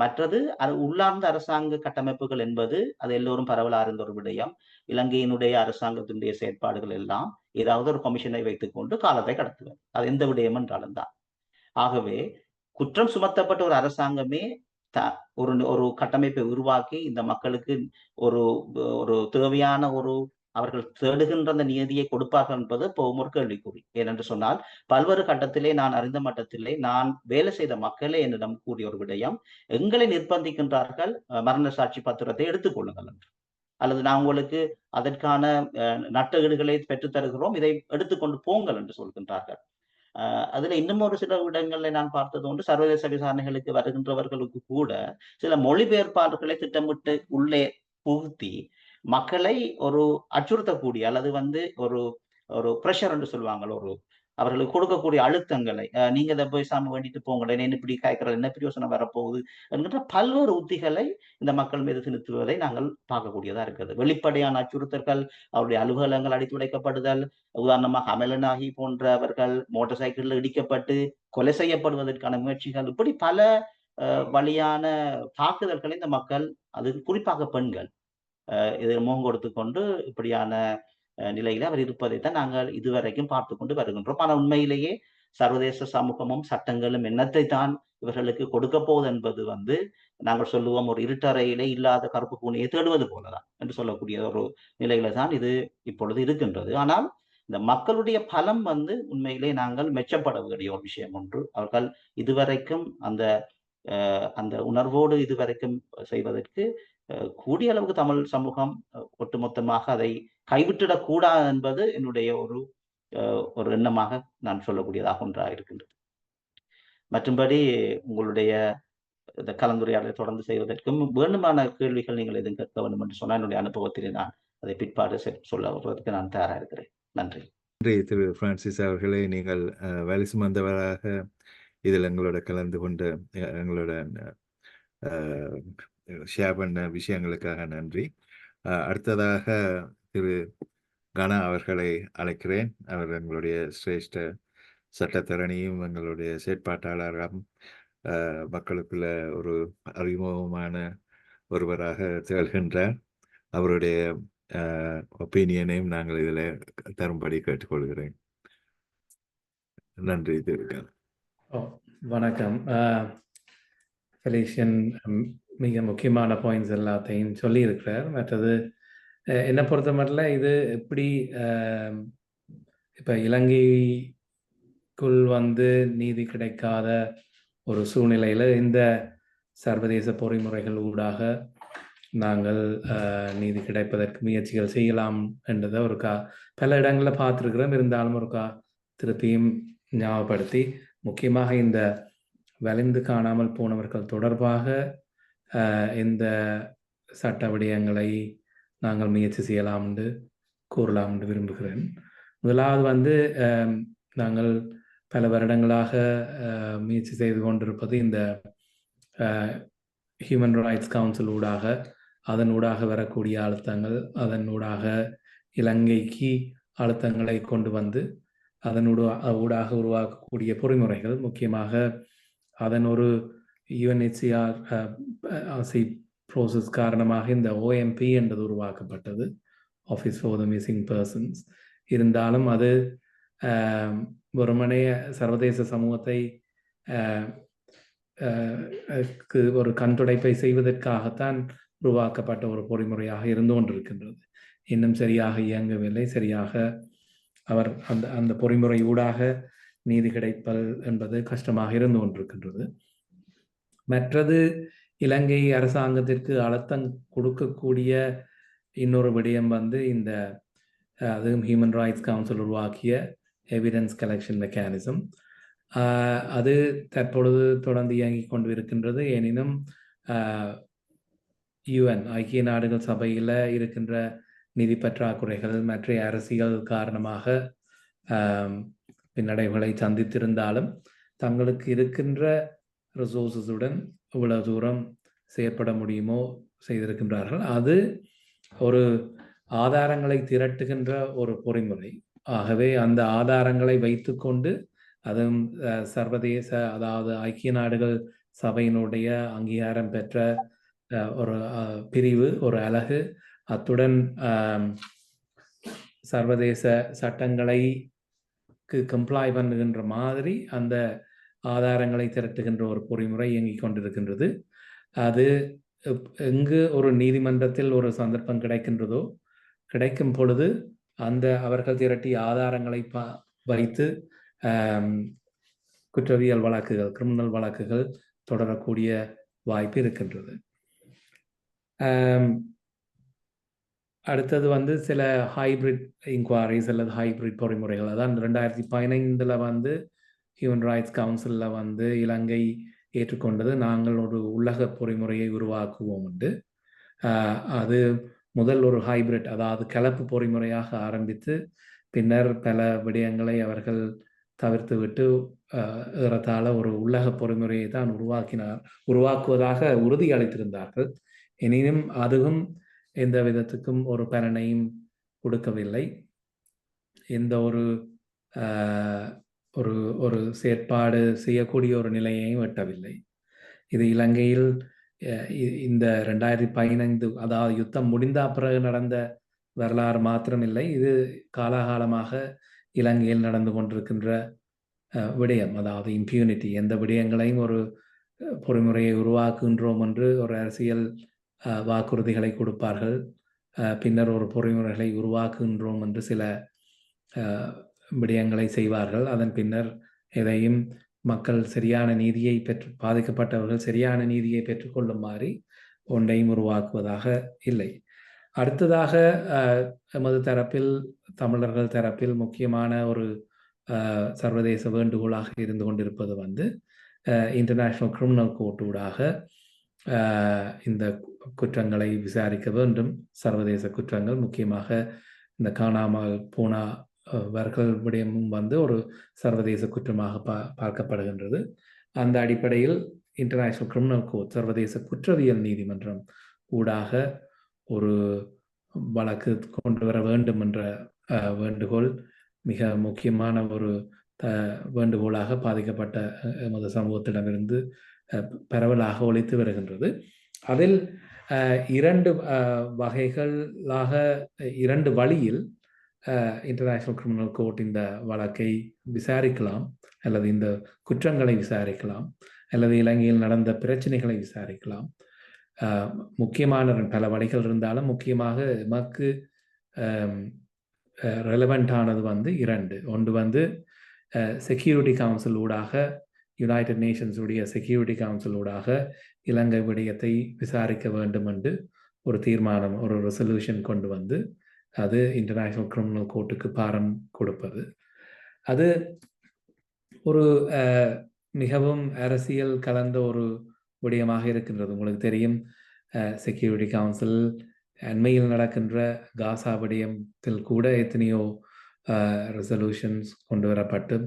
மற்றது உள்ளார்ந்த அரசாங்க கட்டமைப்புகள் என்பது அது எல்லோரும் பரவலா இருந்த ஒரு விடயம். இலங்கையினுடைய அரசாங்கத்தினுடைய செயற்பாடுகள் எல்லாம் ஏதாவது ஒரு கமிஷனை வைத்துக் கொண்டு காலத்தை கடத்துவது, அது எந்த விடயம் என்றாலும் தான். ஆகவே குற்றம் சுமத்தப்பட்ட ஒரு அரசாங்கமே ஒரு கட்டமைப்பை உருவாக்கி இந்த மக்களுக்கு ஒரு தேவையான அவர்கள் தேடுகின்ற அந்த நியதியை கொடுப்பார்கள் என்பது போகும் ஒரு கேள்விக்குறி. ஏனென்று சொன்னால் பல்வேறு கட்டத்திலே நான் அறிந்த மட்டத்திலே நான் வேலை செய்த மக்களே என்னிடம் கூறிய ஒரு விடயம், எங்களை நிர்பந்திக்கின்றார்கள் மரண சாட்சி பத்திரத்தை எடுத்துக்கொள்ளுங்கள் என்று, அல்லது நான் உங்களுக்கு அதற்கான நட்டஈடுகளை பெற்றுத் தருகிறோம், இதை எடுத்துக்கொண்டு போங்கள் என்று சொல்கின்றார்கள். அதுல இன்னும் ஒரு சில இடங்கள்ல நான் பார்த்தது ஒன்று, சர்வதேச விசாரணைகளுக்கு வருகின்றவர்களுக்கு கூட சில மொழிபெயர்ப்பாளர்களை திட்டமிட்டு உள்ளே புகுத்தி மக்களை ஒரு அச்சுறுத்தக்கூடிய அல்லது வந்து ஒரு பிரஷர் என்று சொல்லுவாங்க, அவர்களுக்கு கொடுக்கக்கூடிய அழுத்தங்களை, நீங்க இதை போய் சாம வேண்டிட்டு போங்க, என்ன இப்படி காய்க்கிறது, என்ன பிரயோசனம் வரப்போகுது என்கின்ற பல்வேறு உத்திகளை இந்த மக்கள் மீது திணித்துவதை நாங்கள் பார்க்கக்கூடியதா இருக்கிறது. வெளிப்படையான அச்சுறுத்தல்கள், அவருடைய அலுவலகங்கள் அடித்துடைக்கப்படுதல், உதாரணமாக அமலனாகி போன்றவர்கள் மோட்டார் சைக்கிளில் இடிக்கப்பட்டு கொலை செய்யப்படுவதற்கான முயற்சிகள், இப்படி பல வழியான தாக்குதல்களை இந்த மக்கள், அது குறிப்பாக பெண்கள் இதில் முகம் கொடுத்து கொண்டு இப்படியான நிலையில அவர் இருப்பதைத்தான் நாங்கள் இதுவரைக்கும் பார்த்து கொண்டு வருகின்றோம். ஆனால் உண்மையிலேயே சர்வதேச சமூகமும் சட்டங்களும் என்னத்தை தான் இவர்களுக்கு கொடுக்க போகுது என்பது வந்து நாங்கள் சொல்லுவோம், ஒரு இருட்டறையிலே இல்லாத கருப்பு பூனையை தேடுவது போலதான் என்று சொல்லக்கூடிய ஒரு நிலையில தான் இது இப்பொழுது இருக்கின்றது. ஆனால் இந்த மக்களுடைய பலம் வந்து உண்மையிலே நாங்கள் மெச்சப்பட வேண்டிய ஒரு விஷயம் ஒன்று. அவர்கள் இதுவரைக்கும் அந்த அந்த உணர்வோடு இதுவரைக்கும் செய்வதற்கு கூடிய அளவுக்கு தமிழ் சமூகம் ஒட்டுமொத்தமாக அதை கைவிட்டுடக்கூடாது என்பது என்னுடைய ஒரு எண்ணமாக நான் சொல்லக்கூடியதாக ஒன்றாக இருக்கின்றது. மற்றும்படி உங்களுடைய இந்த கலந்துரையாடலை தொடர்ந்து செய்வதற்கும் வேண்டுமான கேள்விகள் நீங்கள் எதுவும் கேட்க வேண்டும் என்று சொன்னால் என்னுடைய அனுபவத்திலே நான் அதை பிற்பாடு சொல்லுவதற்கு நான் தயாராக இருக்கிறேன். நன்றி. நன்றி திரு பிரான்சிஸ் அவர்களே. நீங்கள் வேலை சுமந்தவராக இதில் எங்களோட கலந்து கொண்ட எங்களோட ஷேர் பண்ண விஷயங்களுக்காக நன்றி. அடுத்ததாக திரு கனா அவர்களை அழைக்கிறேன். அவர் எங்களுடைய சிரேஷ்ட சட்டத்தரணியும் எங்களுடைய செயற்பாட்டாளரும் மக்களுக்குள்ள ஒரு அறிமுகமான ஒருவராக திகழ்கின்றார். அவருடைய ஒப்பீனியனையும் நாங்கள் இதில் தரும்படி கேட்டுக்கொள்கிறேன். நன்றி திரு. வணக்கம். ஃபெலிஷியன் மிக முக்கியமான பாயிண்ட்ஸ் எல்லாத்தையும் சொல்லியிருக்கிறார். மற்றது என்னை பொறுத்த மட்டும் இது எப்படி இப்போ இலங்கைக்குள் நீதி கிடைக்காத ஒரு சூழ்நிலையில் இந்த சர்வதேச பொறிமுறைகள் ஊடாக நாங்கள் நீதி கிடைப்பதற்கு முயற்சிகள் செய்யலாம் என்றதை பல இடங்களில் பார்த்துருக்கிறோம். இருந்தாலும் திருப்பியும் ஞாபகப்படுத்தி முக்கியமாக இந்த வலிந்து காணாமல் போனவர்கள் தொடர்பாக இந்த சட்ட விடயங்களை நாங்கள் முயற்சி செய்யலாம் என்று கூறலாம் என்று விரும்புகிறேன். முதலாவது நாங்கள் பல வருடங்களாக முயற்சி செய்து கொண்டிருப்பது இந்த ஹியூமன் ரைட்ஸ் கவுன்சில் ஊடாக, அதனூடாக வரக்கூடிய அழுத்தங்கள், அதனூடாக இலங்கைக்கு அழுத்தங்களை கொண்டு ஊடாக உருவாக்கக்கூடிய பொறிமுறைகள், முக்கியமாக அதன் ஒரு UNHCR ப்ரோசஸ் காரணமாக இந்த OMP என்றது உருவாக்கப்பட்டது, office for the missing persons. இருந்தாலும் அது வெறுமனே சர்வதேச சமூகத்தை ஒரு கண்துடைப்பை செய்வதற்காகத்தான் உருவாக்கப்பட்ட ஒரு பொறிமுறையாக இருந்து கொண்டிருக்கின்றது. இன்னும் சரியாக இயங்கவில்லை. சரியாக அவர் அந்த பொறிமுறை ஊடாக நீதி கிடைப்பல் என்பது கஷ்டமாக இருந்து கொண்டிருக்கின்றது. மற்றது இலங்கை அரசாங்கத்திற்கு அழுத்தம் கொடுக்கக்கூடிய இன்னொரு விடயம் இந்த அதுவும் ஹியூமன் ரைட்ஸ் கவுன்சில் உருவாக்கிய எவிடன்ஸ் கலெக்ஷன் மெக்கானிசம். அது தற்பொழுது தொடர்ந்து இயங்கிக் கொண்டு இருக்கின்றது. எனினும் UN ஐக்கிய நாடுகள் சபையில் இருக்கின்ற நிதி பற்றாக்குறைகள் மற்ற அரசியல் காரணமாக பின்னடைவுகளை சந்தித்திருந்தாலும் தங்களுக்கு இருக்கின்ற ரிசோர்ஸஸுடன் இவ்வளவு தூரம் செயற்பட முடியுமோ செய்திருக்கின்றார்கள். அது ஒரு ஆதாரங்களை திரட்டுகின்ற ஒரு பொறிமுறை. ஆகவே அந்த ஆதாரங்களை வைத்துக்கொண்டு அதுவும் சர்வதேச, அதாவது ஐக்கிய நாடுகள் சபையினுடைய அங்கீகாரம் பெற்ற ஒரு பிரிவு, ஒரு அலகு, அத்துடன் சர்வதேச சட்டங்களை கம்ப்ளை பண்ணுகின்ற மாதிரி அந்த ஆதாரங்களை திரட்டுகின்ற ஒரு பொறிமுறை இயங்கிக் கொண்டிருக்கின்றது. அது எங்கு ஒரு நீதிமன்றத்தில் ஒரு சந்தர்ப்பம் கிடைக்கின்றதோ, கிடைக்கும் பொழுது அவர்கள் திரட்டிய ஆதாரங்களை வைத்து குற்றவியல் வழக்குகள், கிரிமினல் வழக்குகள் தொடரக்கூடிய வாய்ப்பு இருக்கின்றது. அடுத்தது சில ஹைபிரிட் இன்குவாரிஸ் அல்லது ஹைபிரிட் பொறிமுறைகள். அதான் 2015 ஹியூமன் ரைட்ஸ் கவுன்சிலில் இலங்கை ஏற்றுக்கொண்டது, நாங்கள் ஒரு உலக பொறிமுறையை உருவாக்குவோம் என்று. அது முதல் ஒரு ஹைபிரிட், அதாவது கலப்பு பொறிமுறையாக ஆரம்பித்து பின்னர் பல விடயங்களை அவர்கள் தவிர்த்து விட்டு ஏறத்தாழ ஒரு உலக பொறிமுறையை தான் உருவாக்குவதாக உறுதியளித்திருந்தார்கள். எனினும் அதுவும் எந்த விதத்துக்கும் ஒரு பலனையும் கொடுக்கவில்லை. எந்த ஒரு செயற்பாடு செய்யக்கூடிய ஒரு நிலையையும் எட்டவில்லை. இது இலங்கையில் இந்த 2015, அதாவது யுத்தம் முடிந்த பிறகு நடந்த வரலாறு மாத்திரமில்லை, இது காலாகாலமாக இலங்கையில் நடந்து கொண்டிருக்கின்ற விடயம். அதாவது இம்ப்யூனிட்டி, எந்த விடயங்களையும் ஒரு பொறிமுறையை உருவாக்குகின்றோம் என்று ஒரு அரசியல் வாக்குறுதிகளை கொடுப்பார்கள், பின்னர் ஒரு பொறிமுறைகளை உருவாக்குகின்றோம் என்று சில விடயங்களை செய்வார்கள், அதன் பின்னர் எதையும் மக்கள் சரியான நீதியை பாதிக்கப்பட்டவர்கள் சரியான நீதியை பெற்றுக்கொள்ளுமாறு ஒன்றையும் உருவாக்குவதாக இல்லை. அடுத்ததாக எமது தரப்பில், தமிழர்கள் தரப்பில் முக்கியமான ஒரு சர்வதேச வேண்டுகோளாக இருந்து கொண்டிருப்பது இன்டர்நேஷ்னல் கிரிமினல் கோர்ட் ஊடாக இந்த குற்றங்களை விசாரிக்க வேண்டும். சர்வதேச குற்றங்கள், முக்கியமாக இந்த காணாமல் போனவர்கள் விடயமும் ஒரு சர்வதேச குற்றமாக பார்க்கப்படுகின்றது. அந்த அடிப்படையில் இன்டர்நேஷ்னல் கிரிமினல் கோர்ட், சர்வதேச குற்றவியல் நீதிமன்றம் ஊடாக ஒரு வழக்கு கொண்டு வர வேண்டும் என்ற வேண்டுகோள் மிக முக்கியமான ஒரு வேண்டுகோளாக பாதிக்கப்பட்ட எமது சமூகத்திடமிருந்து பரவலாக ஒலித்து வருகின்றது. அதில் இரண்டு வகைகளாக, இரண்டு வழியில் இன்டர்நேஷ்னல் கிரிமினல் கோர்ட் இந்த வழக்கை விசாரிக்கலாம், அல்லது இந்த குற்றங்களை விசாரிக்கலாம், அல்லது இலங்கையில் நடந்த பிரச்சனைகளை விசாரிக்கலாம். முக்கியமான பல வழிகள் இருந்தாலும் முக்கியமாக எமக்கு ரெலவெண்டானது இரண்டு. ஒன்று செக்யூரிட்டி கவுன்சில் ஊடாக, யுனைடெட் நேஷன்ஸ் உடைய செக்யூரிட்டி கவுன்சில் ஊடாக இலங்கை விடயத்தை விசாரிக்க வேண்டும் என்று ஒரு தீர்மானம், ஒரு ரெசல்யூஷன் கொண்டு அது இன்டர்நேஷ்னல் கிரிமினல் கோர்ட்டுக்கு பாரம் கொடுப்பது. அது ஒரு மிகவும் அரசியல் கலந்த ஒரு விடயமாக இருக்கின்றது. உங்களுக்கு தெரியும், செக்யூரிட்டி கவுன்சில் அண்மையில் நடக்கின்ற காசா விடயத்தில் கூட எத்தனையோ ரெசல்யூஷன்ஸ் கொண்டு வரப்பட்டு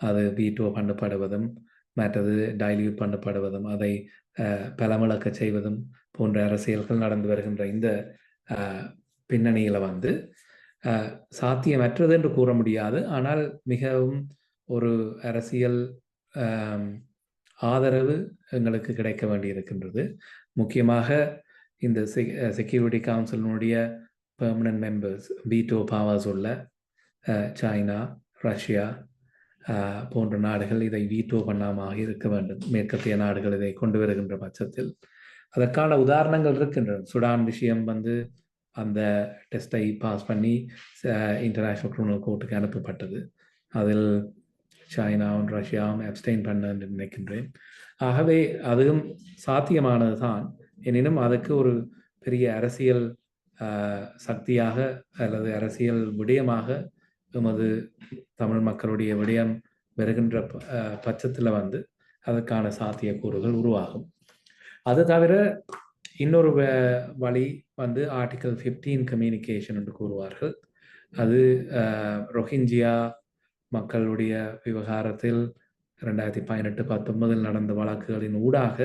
அது வீட்டோ பண்ணப்படுவதும், மற்றது டைல்யூட் பண்ணப்படுவதும், அதை பலமிழக்க செய்வதும் போன்ற அரசியல்கள் நடந்து வருகின்ற இந்த பின்னணியில் சாத்தியமற்றது என்று கூற முடியாது. ஆனால் மிகவும் ஒரு அரசியல் ஆதரவு எங்களுக்கு கிடைக்க வேண்டியிருக்கின்றது. முக்கியமாக இந்த செக்யூரிட்டி கவுன்சிலினுடைய பெர்மனன்ட் மெம்பர்ஸ், வீட்டோ பவர்ஸ் உள்ள சைனா, ரஷ்யா போன்ற நாடுகள் இதை வீட்டோ பண்ணாமல் இருக்க வேண்டும். மேற்கத்திய நாடுகள் இதை கொண்டு வருகின்ற பட்சத்தில் அதற்கான உதாரணங்கள் இருக்கின்றன. சுடான் விஷயம் அந்த டெஸ்ட்டை பாஸ் பண்ணி இன்டர்நேஷ்னல் கிரிமினல் கோர்ட்டுக்கு அனுப்பப்பட்டது. அதில் சைனாவும் ரஷ்யாவும் அப்ஸ்டெயின் பண்ண நினைக்கின்றேன். ஆகவே அதுவும் சாத்தியமானது தான். எனினும் அதுக்கு ஒரு பெரிய அரசியல் சக்தியாக அல்லது அரசியல் விடயமாக எமது தமிழ் மக்களுடைய விடயம் வருகின்ற பட்சத்தில் அதற்கான சாத்தியக்கூறுகள் உருவாகும். அது தவிர இன்னொரு வழி ஆர்டிகல் 15 கம்யூனிகேஷன் என்று கூறுவார்கள். அது ரோஹிஞ்சியா மக்களுடைய விவகாரத்தில் 2018-19 நடந்த வழக்குகளின் ஊடாக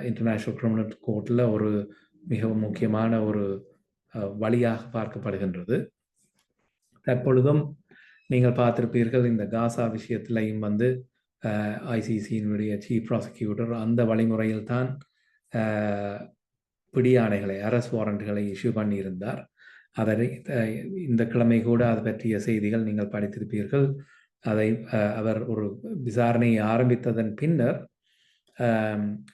இன்டர்நேஷ்னல் கிரிமினல் கோர்ட்டில் ஒரு மிகவும் முக்கியமான ஒரு வழியாக பார்க்கப்படுகின்றது. தற்பொழுதும் நீங்கள் பார்த்திருப்பீர்கள், இந்த காசா விஷயத்திலையும் ஐசிசியினுடைய சீஃப் ப்ராசிக்யூட்டர் அந்த வழிமுறையில் தான் பிடியாணைகளை, அரெஸ்ட் வாரண்ட்களை இஷ்யூ பண்ணியிருந்தார். அதை இந்த கிழமை கூட அது பற்றிய செய்திகள் நீங்கள் படித்திருப்பீர்கள். அதை அவர் ஒரு விசாரணையை ஆரம்பித்ததன் பின்னர்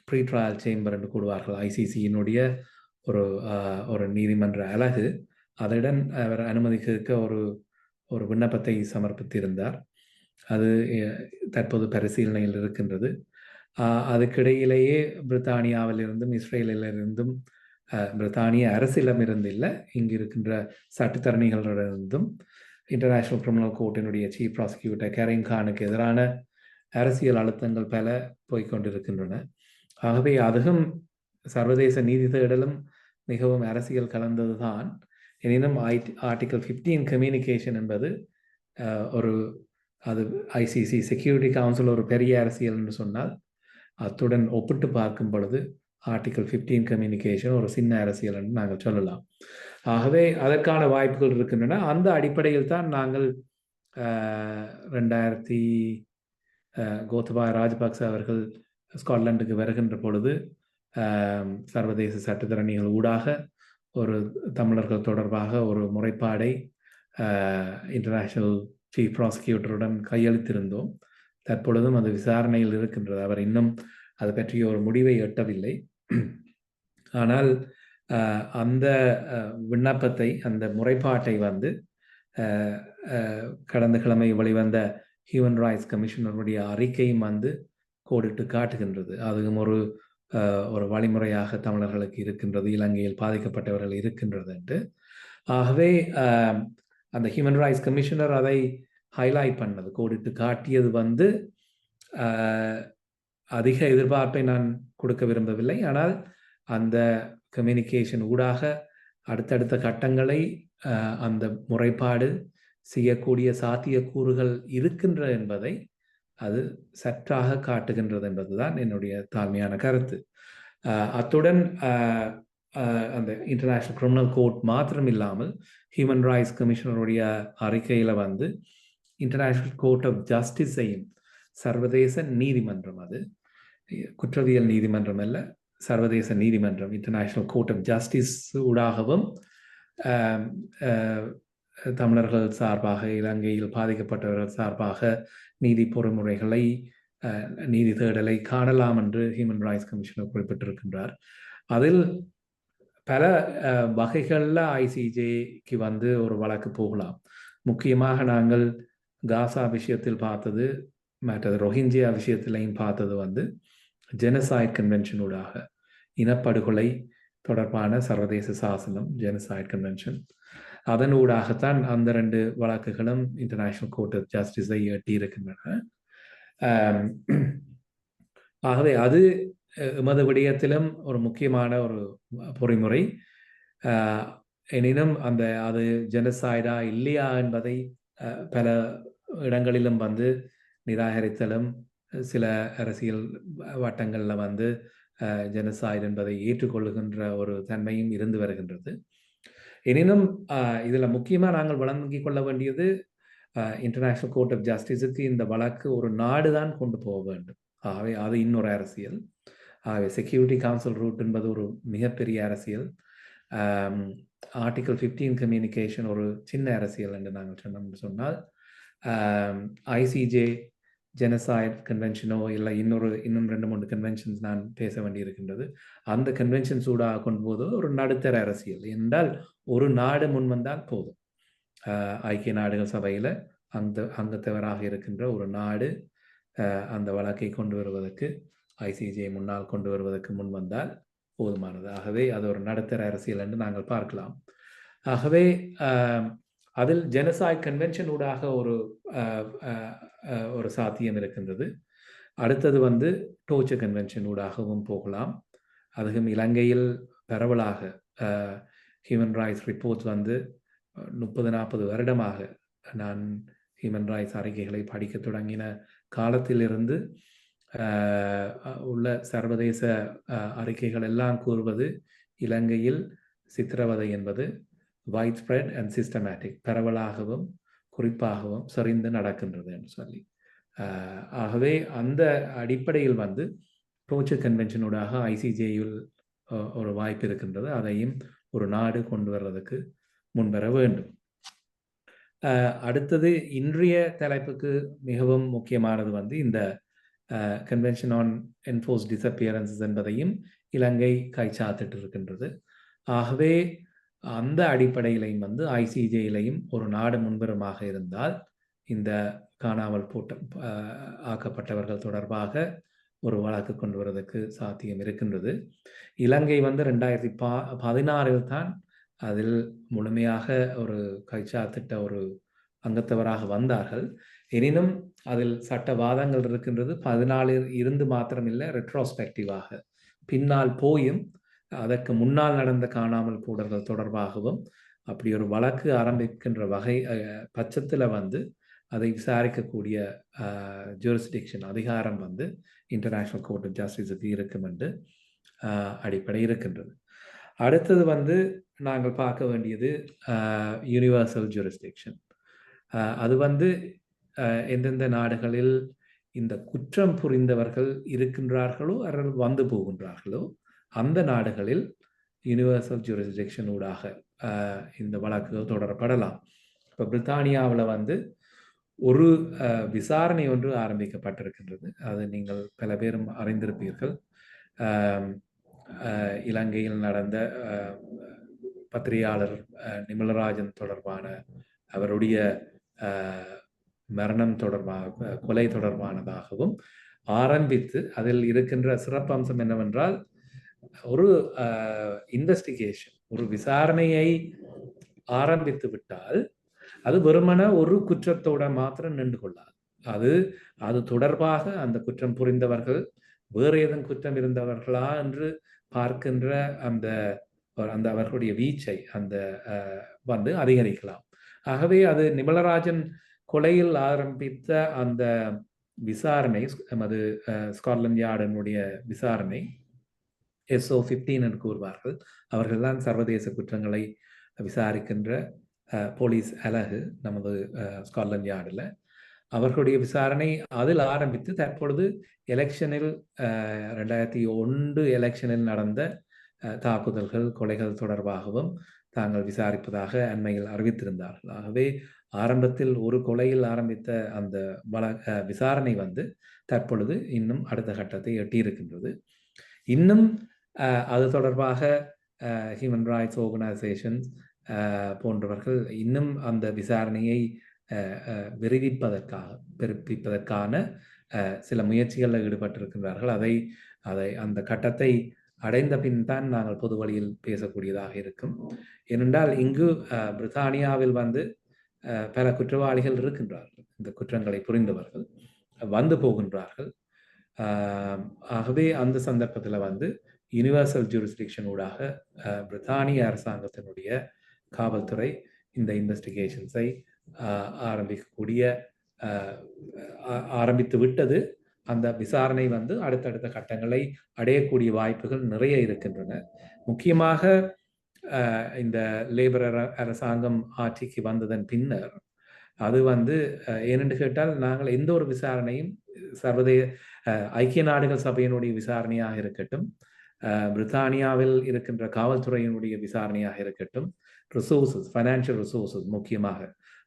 ப்ரீ ட்ரையல் சேம்பர் என்று கூறுவார்கள், ஐசிசியினுடைய ஒரு நீதிமன்ற அலகு, அதனுடன் அவர் அனுமதி கேட்க ஒரு விண்ணப்பத்தை சமர்ப்பித்திருந்தார். அது தற்போது பரிசீலனையில் இருக்கின்றது. அதுக்கிடையிலேயே பிரித்தானியாவிலிருந்தும் இஸ்ரேலிலிருந்தும், பிரித்தானிய அரசிடமிருந்து இல்லை, இங்கு இருக்கின்ற சட்டத்தரணிகளிடமிருந்தும் இன்டர்நேஷ்னல் கிரிமினல் கோர்ட்டினுடைய சீஃப் ப்ராசிக்யூட்டர் கரீம் கானுக்கு எதிரான அரசியல் அழுத்தங்கள் பல போய்கொண்டிருக்கின்றன. ஆகவே அதுவும் சர்வதேச நீதி தேடலும் மிகவும் அரசியல் கலந்தது தான். எனினும் ஆர்டிகல் 15 கம்யூனிகேஷன் என்பது அது ஐசிசி செக்யூரிட்டி கவுன்சில் ஒரு பெரிய அரசியல் என்று சொன்னால், அத்துடன் ஒப்பிட்டு பார்க்கும் பொழுது ஆர்டிகல் 15 கம்யூனிகேஷன் ஒரு சின்ன அரசியல் என்று நாங்கள் சொல்லலாம். ஆகவே அதற்கான வாய்ப்புகள் இருக்கின்றன. அந்த அடிப்படையில் தான் நாங்கள் கோத்தபாய ராஜபக்ச அவர்கள் ஸ்காட்லாண்டுக்கு வருகின்ற பொழுது சர்வதேச சட்டத்தரணிகள் ஊடாக ஒரு தமிழர்கள் தொடர்பாக ஒரு முறைப்பாடை இன்டர்நேஷ்னல் சீஃப் ப்ராசிக்யூட்டருடன் கையளித்திருந்தோம். தற்பொழுதும் அது விசாரணையில் இருக்கின்றது. அவர் இன்னும் அது பற்றிய ஒரு முடிவை எட்டவில்லை. ஆனால் அந்த விண்ணப்பத்தை, அந்த முறைப்பாட்டை கடந்த கிழமை வெளிவந்த ஹியூமன் ரைட்ஸ் கமிஷனருடைய அறிக்கையும் வந்து கோடிட்டு காட்டுகின்றது. அதுவும் ஒரு வழிமுறையாக தமிழர்களுக்கு இருக்கின்றது, இலங்கையில் பாதிக்கப்பட்டவர்கள் இருக்கின்றது என்று. ஆகவே அந்த ஹியூமன் ரைட்ஸ் கமிஷனர் அதை ஹைலைட் பண்ணது, கோடிட்டு காட்டியது வந்து அதிக எதிர்பார்ப்பை நான் கொடுக்க விரும்பவில்லை. ஆனால் அந்த கம்யூனிகேஷன் ஊடாக அடுத்தடுத்த கட்டங்களை அந்த முறைப்பாடு செய்யக்கூடிய சாத்தியக்கூறுகள் இருக்கின்ற என்பதை அது சற்றாக காட்டுகின்றது என்பதுதான் என்னுடைய தாழ்மையான கருத்து. அத்துடன் அந்த இன்டர்நேஷனல் கிரிமினல் கோர்ட் மாத்திரம் இல்லாமல் ஹியூமன் ரைட்ஸ் கமிஷனருடைய அறிக்கையில் வந்து இன்டர்நேஷனல் கோர்ட் ஆஃப் ஜஸ்டிஸையும், சர்வதேச நீதிமன்றம், அது குற்றவியல் நீதிமன்றம் அல்ல, சர்வதேச நீதிமன்றம், இன்டர்நேஷனல் கோர்ட் ஆஃப் ஜஸ்டிஸ் ஊடாகவும் தமிழர்கள் சார்பாக, இலங்கையில் பாதிக்கப்பட்டவர்கள் சார்பாக நீதி பொறிமுறைகளை, நீதி தேடலை காணலாம் என்று ஹியூமன் ரைட்ஸ் கமிஷனர் குறிப்பிட்டிருக்கின்றார். அதில் பல வகைகளில் ஐசிஜேக்கு வந்து ஒரு வழக்கு போகலாம். முக்கியமாக நாங்கள் காசா விஷயத்தில் பார்த்தது, மற்றது ரோஹிங்கியா விஷயத்திலையும் பார்த்தது வந்து ஜெனசைட் கன்வென்ஷனூடாக, இனப்படுகொலை தொடர்பான சர்வதேச சாசனம், ஜெனசைட் கன்வென்ஷன், அதனூடாகத்தான் அந்த 2 வழக்குகளும் இன்டர்நேஷனல் கோர்ட் ஆஃப் ஜஸ்டிஸை எட்டியிருக்கின்றன. ஆகவே அது எமது விடயத்திலும் ஒரு முக்கியமான ஒரு பொறிமுறை. எனினும் அது ஜெனசைடா இல்லையா என்பதை பல இடங்களிலும் வந்து நிராகரித்தலும், சில அரசியல் வட்டங்களில் வந்து ஜெனசைட் என்பதை ஏற்றுக்கொள்ளுகின்ற ஒரு தன்மையும் இருந்து வருகின்றது. எனினும் இதில் முக்கியமாக நாங்கள் வழங்கிக் கொள்ள வேண்டியது, இன்டர்நேஷனல் கோர்ட் ஆஃப் ஜஸ்டிஸுக்கு இந்த வழக்கு ஒரு நாடு தான் கொண்டு போக வேண்டும். ஆகவே அது இன்னொரு அரசியல். ஆகவே செக்யூரிட்டி கவுன்சில் ரூட் என்பது ஒரு மிகப்பெரிய அரசியல். ஆர்டிகிள் 15 கம்யூனிகேஷன் ஒரு சின்ன அரசியல் என்று நாங்கள் சொன்னால், ஐசிஜே ஜெனசைட் கன்வென்ஷனோ இல்லை இன்னும் 2-3 கன்வென்ஷன்ஸ் நான் பேச வேண்டியிருக்கின்றது. அந்த கன்வென்ஷன்ஸ் ஊடாக கொண்டு போது ஒரு நடுத்தர அரசியல் என்றால் ஒரு நாடு முன் வந்தால் போதும். ஐக்கிய நாடுகள் சபையில் அங்கத்தவராக இருக்கின்ற ஒரு நாடு அந்த வழக்கை கொண்டு வருவதற்கு, ஐசிஜே முன்னால் கொண்டு வருவதற்கு முன் வந்தால் போதுமானது. ஆகவே அது ஒரு நடுத்தர அரசியல் என்று நாங்கள் பார்க்கலாம். ஆகவே அதில் ஜெனசைட் கன்வென்ஷன் ஊடாக ஒரு சாத்தியம் இருக்கின்றது. அடுத்தது வந்து டோர்ச்சர் கன்வென்ஷன் ஊடாகவும் போகலாம். அதுவும் இலங்கையில் பரவலாக ஹியூமன் ரைட்ஸ் ரிப்போர்ட்ஸ் வந்து 30-40 வருடமாக நான் ஹியூமன் ரைட்ஸ் அறிக்கைகளை படிக்க தொடங்கின காலத்திலிருந்து உள்ள சர்வதேச அறிக்கைகள் எல்லாம் கூறுவது, இலங்கையில் சித்திரவதை என்பது வைட் ஸ்ப்ரெட் அண்ட் சிஸ்டமேட்டிக், பரவலாகவும் குறிப்பாகவும் செறிந்து நடக்கின்றது என்று சொல்லி. ஆகவே அந்த அடிப்படையில் வந்து டோர்ச்சர் கன்வென்ஷனூடாக ஐசிஜேயில் ஒரு வாய்ப்பு இருக்கின்றது. அதையும் ஒரு நாடு கொண்டு வர்றதுக்கு முன்வர வேண்டும். அடுத்தது இன்றைய தலைப்புக்கு மிகவும் முக்கியமானது வந்து இந்த கன்வென்ஷன் ஆன் என்ஃபோர்ஸ்ட் டிஸப்பியரன்சஸ் என்பதையும் இலங்கை கைச்சாத்திட்டு இருக்கின்றது. ஆகவே அந்த அடிப்படையிலையும் வந்து ஐசிஜேயிலையும் ஒரு நாடு முன்வருமாக இருந்தால் இந்த காணாமல் ஆக்கப்பட்டவர்கள் தொடர்பாக ஒரு வழக்கு கொண்டு வருவதற்கு சாத்தியம் இருக்கின்றது. இலங்கை வந்து 2016 தான் அதில் முழுமையாக ஒரு கைச்சாத்திட்ட ஒரு அங்கத்தவராக வந்தார்கள். எனினும் அதில் சட்டவாதங்கள் இருக்கின்றது. 14 இருந்து மாத்திரமில்லை, ரெட்ரோஸ்பெக்டிவாக பின்னால் போயும் அதற்கு முன்னால் நடந்த காணாமல் போடல்கள் தொடர்பாகவும் அப்படி ஒரு வழக்கு ஆரம்பிக்கின்ற வகை பட்சத்தில் வந்து அதை விசாரிக்கக்கூடிய ஜூரிஸ்டிக்ஷன் அதிகாரம் வந்து இன்டர்நேஷனல் கோர்ட் ஆஃப் ஜஸ்டிஸுக்கு இருக்கும் என்று அடிப்படை இருக்கின்றது. அடுத்தது வந்து நாங்கள் பார்க்க வேண்டியது யூனிவர்சல் ஜூரிஸ்டிக்ஷன். அது வந்து எந்தெந்த நாடுகளில் இந்த குற்றம் புரிந்தவர்கள் இருக்கின்றார்களோ அவர்கள் வந்து போகின்றார்களோ அந்த நாடுகளில் யூனிவர்சல் ஜூரிஸ்டிக்ஷன் ஊடாக இந்த வழக்குகள் தொடரப்படலாம். இப்போ பிரித்தானியாவில் வந்து ஒரு விசாரணை ஒன்று ஆரம்பிக்கப்பட்டிருக்கின்றது. அது நீங்கள் பல பேரும் அறிந்திருப்பீர்கள். இலங்கையில் நடந்த பத்திரிகையாளர் நிமலராஜன் தொடர்பான அவருடைய மரணம் தொடர்பாக கொலை தொடர்பானதாகவும் ஆரம்பித்து அதில் இருக்கின்ற சிறப்பம்சம் என்னவென்றால் ஒரு இன்வெஸ்டிகேஷன், ஒரு விசாரணையை ஆரம்பித்து விட்டால் அது வெறுமன ஒரு குற்றத்தோட மாத்திரம் நின்று கொள்ளாது. அது தொடர்பாக அந்த குற்றம் புரிந்தவர்கள் வேறு ஏதும் குற்றம் இருந்தவர்களா என்று பார்க்கின்ற அந்த அவர்களுடைய வீச்சை வந்து அதிகரிக்கலாம். ஆகவே அது நிமலராஜன் கொலையில் ஆரம்பித்த அந்த விசாரணை, நமது ஸ்காட்லாந்து யார்டினுடைய விசாரணை SO15 என்று கூறுவார்கள். அவர்கள்தான் சர்வதேச குற்றங்களை விசாரிக்கின்ற போலீஸ் அலகு நமது ஸ்காட்லாந்து யார்டில். அவர்களுடைய விசாரணை அதில் ஆரம்பித்து தற்பொழுது எலெக்ஷனில் 2001 எலெக்ஷனில் நடந்த தாக்குதல்கள், கொலைகள் தொடர்பாகவும் தாங்கள் விசாரிப்பதாக அண்மையில் அறிவித்திருந்தார்கள். ஆகவே ஆரம்பத்தில் ஒரு கொலையில் ஆரம்பித்த அந்த விசாரணை வந்து தற்பொழுது இன்னும் அடுத்த கட்டத்தை எட்டியிருக்கின்றது. இன்னும் அது தொடர்பாக ஹியூமன் ரைட்ஸ் ஆர்கனைசேஷன்ஸ் போன்றவர்கள் இன்னும் அந்த விசாரணையை பிறப்பிப்பதற்கான சில முயற்சிகளில் ஈடுபட்டிருக்கின்றார்கள். அதை அந்த கட்டத்தை அடைந்த பின் தான் நாங்கள் பொது வழியில் பேசக்கூடியதாக இருக்கும். ஏனென்றால் இங்கு பிரித்தானியாவில் வந்து பல குற்றவாளிகள் இருக்கின்றார்கள், இந்த குற்றங்களை புரிந்தவர்கள் வந்து போகின்றார்கள். ஆகவே அந்த சந்தர்ப்பத்தில் வந்து யூனிவர்சல் ஜூரிஸ்டிக்ஷன் ஊடாக பிரித்தானிய அரசாங்கத்தினுடைய காவல்துறை இந்த இன்வெஸ்டிகேஷன்ஸை ஆரம்பித்து விட்டது. அந்த விசாரணை வந்து அடுத்தடுத்த கட்டங்களை அடையக்கூடிய வாய்ப்புகள் நிறைய இருக்கின்றன. முக்கியமாக இந்த லேபர் அரசாங்கம் ஆட்சிக்கு வந்ததன் பின்னர் அது வந்து ஏனென்று கேட்டால், நாங்கள் எந்த ஒரு விசாரணையும் ஐக்கிய நாடுகள் சபையினுடைய விசாரணையாக இருக்கட்டும், பிரித்தானியாவில் இருக்கின்ற காவல்துறையினுடைய விசாரணையாக இருக்கட்டும், ரிசோர்சஸ், ஃபைனான்சியல் ரிசோர்சஸ் முக்கியமாக.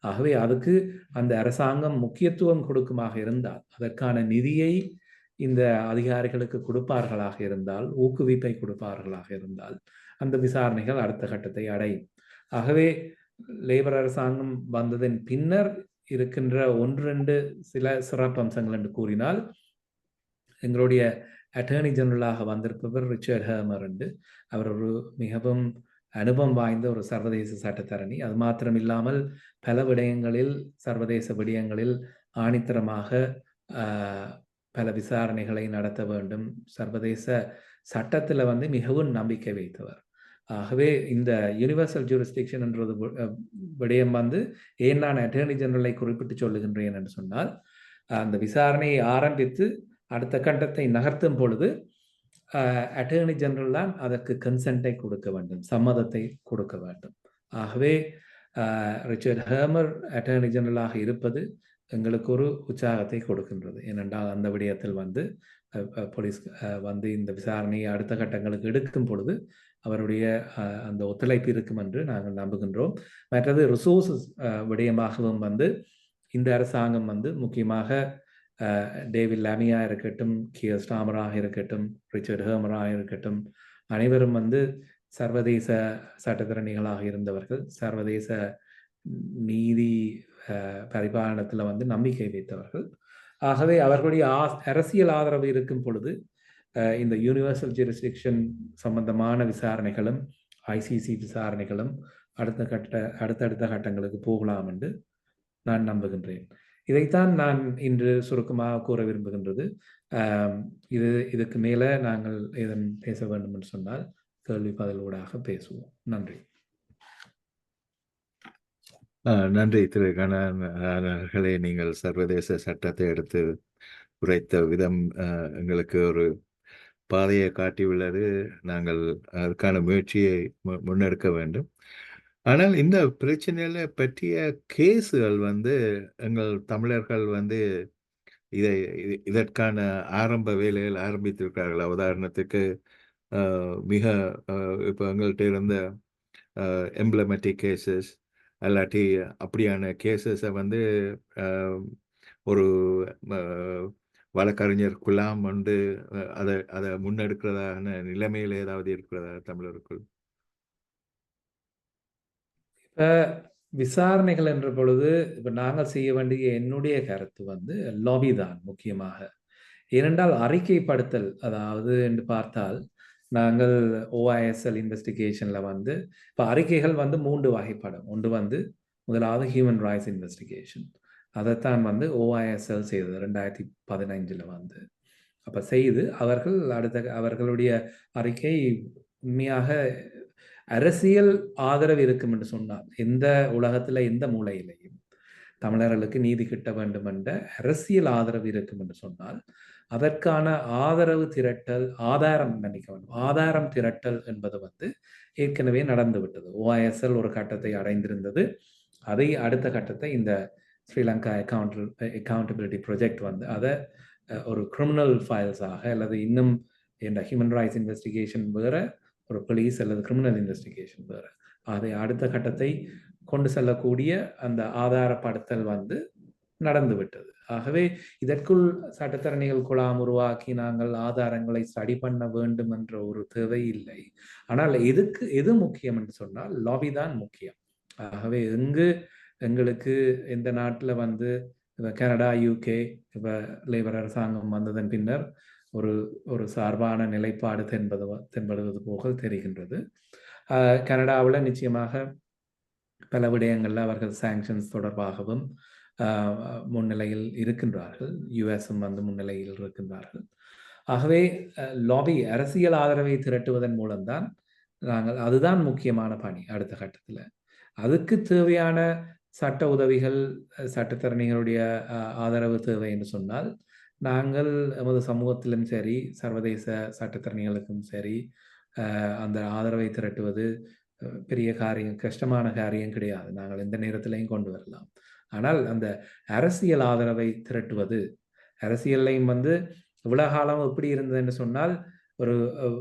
ஆகவே அதுக்கு அந்த அரசாங்கம் முக்கியத்துவம் கொடுக்குமாக இருந்தால், அதற்கான நிதியை இந்த அதிகாரிகளுக்கு கொடுப்பார்களாக இருந்தால், ஊக்குவிப்பை கொடுப்பார்களாக இருந்தால், அந்த விசாரணைகள் அடுத்த கட்டத்தை அடையும். ஆகவே லேபர் அரசாங்கம் வந்ததன் பின்னர் இருக்கின்ற 1-2 சில சிறப்பம்சங்கள் என்று கூறினால், எங்களுடைய அட்டர்னி ஜெனரலாக வந்திருப்பவர் ரிச்சர்ட் ஹேமர் என்று. அவர் ஒரு மிகவும் அனுபவம் வாய்ந்த ஒரு சர்வதேச சட்டத்தரணி. அது மாத்திரம் இல்லாமல் பல விடயங்களில், சர்வதேச விடயங்களில் ஆணித்தரமாக பல விசாரணைகளை நடத்த வேண்டும், சர்வதேச சட்டத்தில் வந்து மிகவும் நம்பிக்கை வைத்தவர். ஆகவே இந்த யூனிவர்சல் ஜூரிஸ்டிக்ஷன் என்றது விடயம் வந்து ஏன் நான் அட்டர்னி ஜெனரலை குறிப்பிட்டு சொல்லுகின்றேன் என்று சொன்னால், அந்த விசாரணையை ஆரம்பித்து அடுத்த கட்டத்தை நகர்த்தும் பொழுது அட்டர்னி ஜெனரல் தான் அதற்கு கன்சென்ட்டை கொடுக்க வேண்டும், சம்மதத்தை கொடுக்க வேண்டும். ஆகவே ரிச்சர்ட் ஹேமர் அட்டர்னி ஜெனரலாக இருப்பது எங்களுக்கு ஒரு உற்சாகத்தை கொடுக்கின்றது. ஏனென்றால் அந்த விடயத்தில் வந்து போலீஸ் வந்து இந்த விசாரணையை அடுத்த கட்டங்களுக்கு எடுக்கும் பொழுது அவருடைய அந்த ஒத்துழைப்பு இருக்கும் என்று நாங்கள் நம்புகின்றோம். மற்றது ரிசோர்சஸ் விடயமாகவும் வந்து இந்த அரசாங்கம் வந்து முக்கியமாக டேவிட் லாமியா இருக்கட்டும், கியர் ஸ்டாமராக இருக்கட்டும், ரிச்சர்ட் ஹேமராக இருக்கட்டும், அனைவரும் வந்து சர்வதேச சட்டத்திறனிகளாக இருந்தவர்கள், சர்வதேச நீதி பரிபாலனத்தில் வந்து நம்பிக்கை வைத்தவர்கள். ஆகவே அவர்களுடைய அரசியல் ஆதரவு இருக்கும் பொழுது இந்த யூனிவர்சல் ஜூரிஸ்டிக்ஷன் சம்பந்தமான விசாரணைகளும் ICC விசாரணைகளும் அடுத்தடுத்த கட்டங்களுக்கு போகலாம் என்று நான் நம்புகின்றேன். இதைத்தான் நான் இன்று சுருக்கமாக கூற விரும்புகின்றது. இதுக்கு மேலே நாங்கள் எதன் பேச வேண்டும் என்று சொன்னால் கேள்வி பதிலூடாக பேசுவோம். நன்றி. நன்றி திரு கண்ணன் அவர்களே. நீங்கள் சர்வதேச சட்டத்தை எடுத்து உரைத்த விதம் எங்களுக்கு ஒரு பாதையை காட்டியுள்ளது. நாங்கள் அதற்கான முயற்சியை முன்னெடுக்க வேண்டும். ஆனால் இந்த பிரச்சனையில பற்றிய கேஸுகள் வந்து எங்கள் தமிழர்கள் வந்து இதற்கான ஆரம்ப வேலைகள் ஆரம்பித்திருக்கிறார்கள். உதாரணத்துக்கு மிக இப்போ எங்கள்கிட்ட இருந்த எம்ப்ளமேட்டிக் கேசஸ் அல்லாட்டி அப்படியான கேசஸை வந்து ஒரு வழக்கறிஞர் குலாம் வந்து அதை முன்னெடுக்கிறதான நிலைமையில் ஏதாவது இருக்கிறதா தமிழருக்குள்? இப்போ விசாரணைகள் என்ற பொழுது இப்போ நாங்கள் செய்ய வேண்டிய என்னுடைய கருத்து வந்து லாபி தான் முக்கியமாக. ஏனென்றால் அறிக்கைப்படுத்தல், அதாவது என்று பார்த்தால் நாங்கள் ஓஐஎஸ்எல் இன்வெஸ்டிகேஷனில் வந்து இப்போ அறிக்கைகள் வந்து 3 வகைப்படும். ஒன்று வந்து முதலாவது ஹியூமன் ரைட்ஸ் இன்வெஸ்டிகேஷன், அதைத்தான் வந்து ஓஐஎஸ்எல் செய்தது 2015 வந்து. அப்போ செய்து அவர்களுடைய அறிக்கை உண்மையாக அரசியல் ஆதரவு இருக்கும் என்று சொன்னால், எந்த உலகத்தில் எந்த மூலையிலையும் தமிழர்களுக்கு நீதி கிட்ட வேண்டும் என்ற அரசியல் ஆதரவு இருக்கும் என்று சொன்னால், அதற்கான ஆதரவு திரட்டல், ஆதாரம் திரட்டல் என்பது வந்து ஏற்கனவே நடந்து விட்டது. ஓஐஎஸ்எல் ஒரு கட்டத்தை அடைந்திருந்தது. அதை அடுத்த கட்டத்தை இந்த ஸ்ரீலங்கா அக்கௌண்டபிலிட்டி ப்ரொஜெக்ட் வந்து அதை ஒரு கிரிமினல் ஃபைல்ஸாக அல்லது இன்னும் இந்த ஹியூமன் ரைட்ஸ் இன்வெஸ்டிகேஷன் வேற, ஒரு போலீஸ் அல்லது கிரிமினல் இன்வெஸ்டிகேஷன் வேற, அதை அடுத்த கட்டத்தை கொண்டு செல்லக்கூடிய அந்த ஆதாரப்படுத்தல் வந்து நடந்து விட்டது. ஆகவே இதற்குள் சட்டத்தரணிகள் குழாம் உருவாக்கி நாங்கள் ஆதாரங்களை ஸ்டடி பண்ண வேண்டும் என்ற ஒரு தேவை இல்லை. ஆனால் எது முக்கியம் என்று சொன்னால் லாபி தான் முக்கியம். ஆகவே எங்களுக்கு எந்த நாட்டில் வந்து இப்போ கனடா, யூகே, இப்போ லேபர் அரசாங்கம் வந்ததன் பின்னர் ஒரு சார்பான நிலைப்பாடு தென்படுவது போக தெரிகின்றது. கனடாவில் நிச்சயமாக பல விடயங்களில் அவர்கள் சாங்ஷன்ஸ் தொடர்பாகவும் முன்னிலையில் இருக்கின்றார்கள். யுஎஸும் வந்து முன்னிலையில் இருக்கின்றார்கள். ஆகவே லாபி, அரசியல் ஆதரவை திரட்டுவதன் மூலம்தான் அதுதான் முக்கியமான பணி. அடுத்த கட்டத்தில் அதுக்கு தேவையான சட்ட உதவிகள், சட்டத்தரணிகளுடைய ஆதரவு தேவை என்று சொன்னால், நாங்கள் நமது சமூகத்திலும் சரி, சர்வதேச சட்டத்தரணிகளுக்கும் சரி, அந்த ஆதரவை திரட்டுவது பெரிய காரியம், கஷ்டமான காரியம் கிடையாது. நாங்கள் எந்த நேரத்திலையும் கொண்டு வரலாம். ஆனால் அந்த அரசியல் ஆதரவை திரட்டுவது, அரசியல்லையும் வந்து இவ்வளவு காலம் எப்படி இருந்ததுன்னு சொன்னால், ஒரு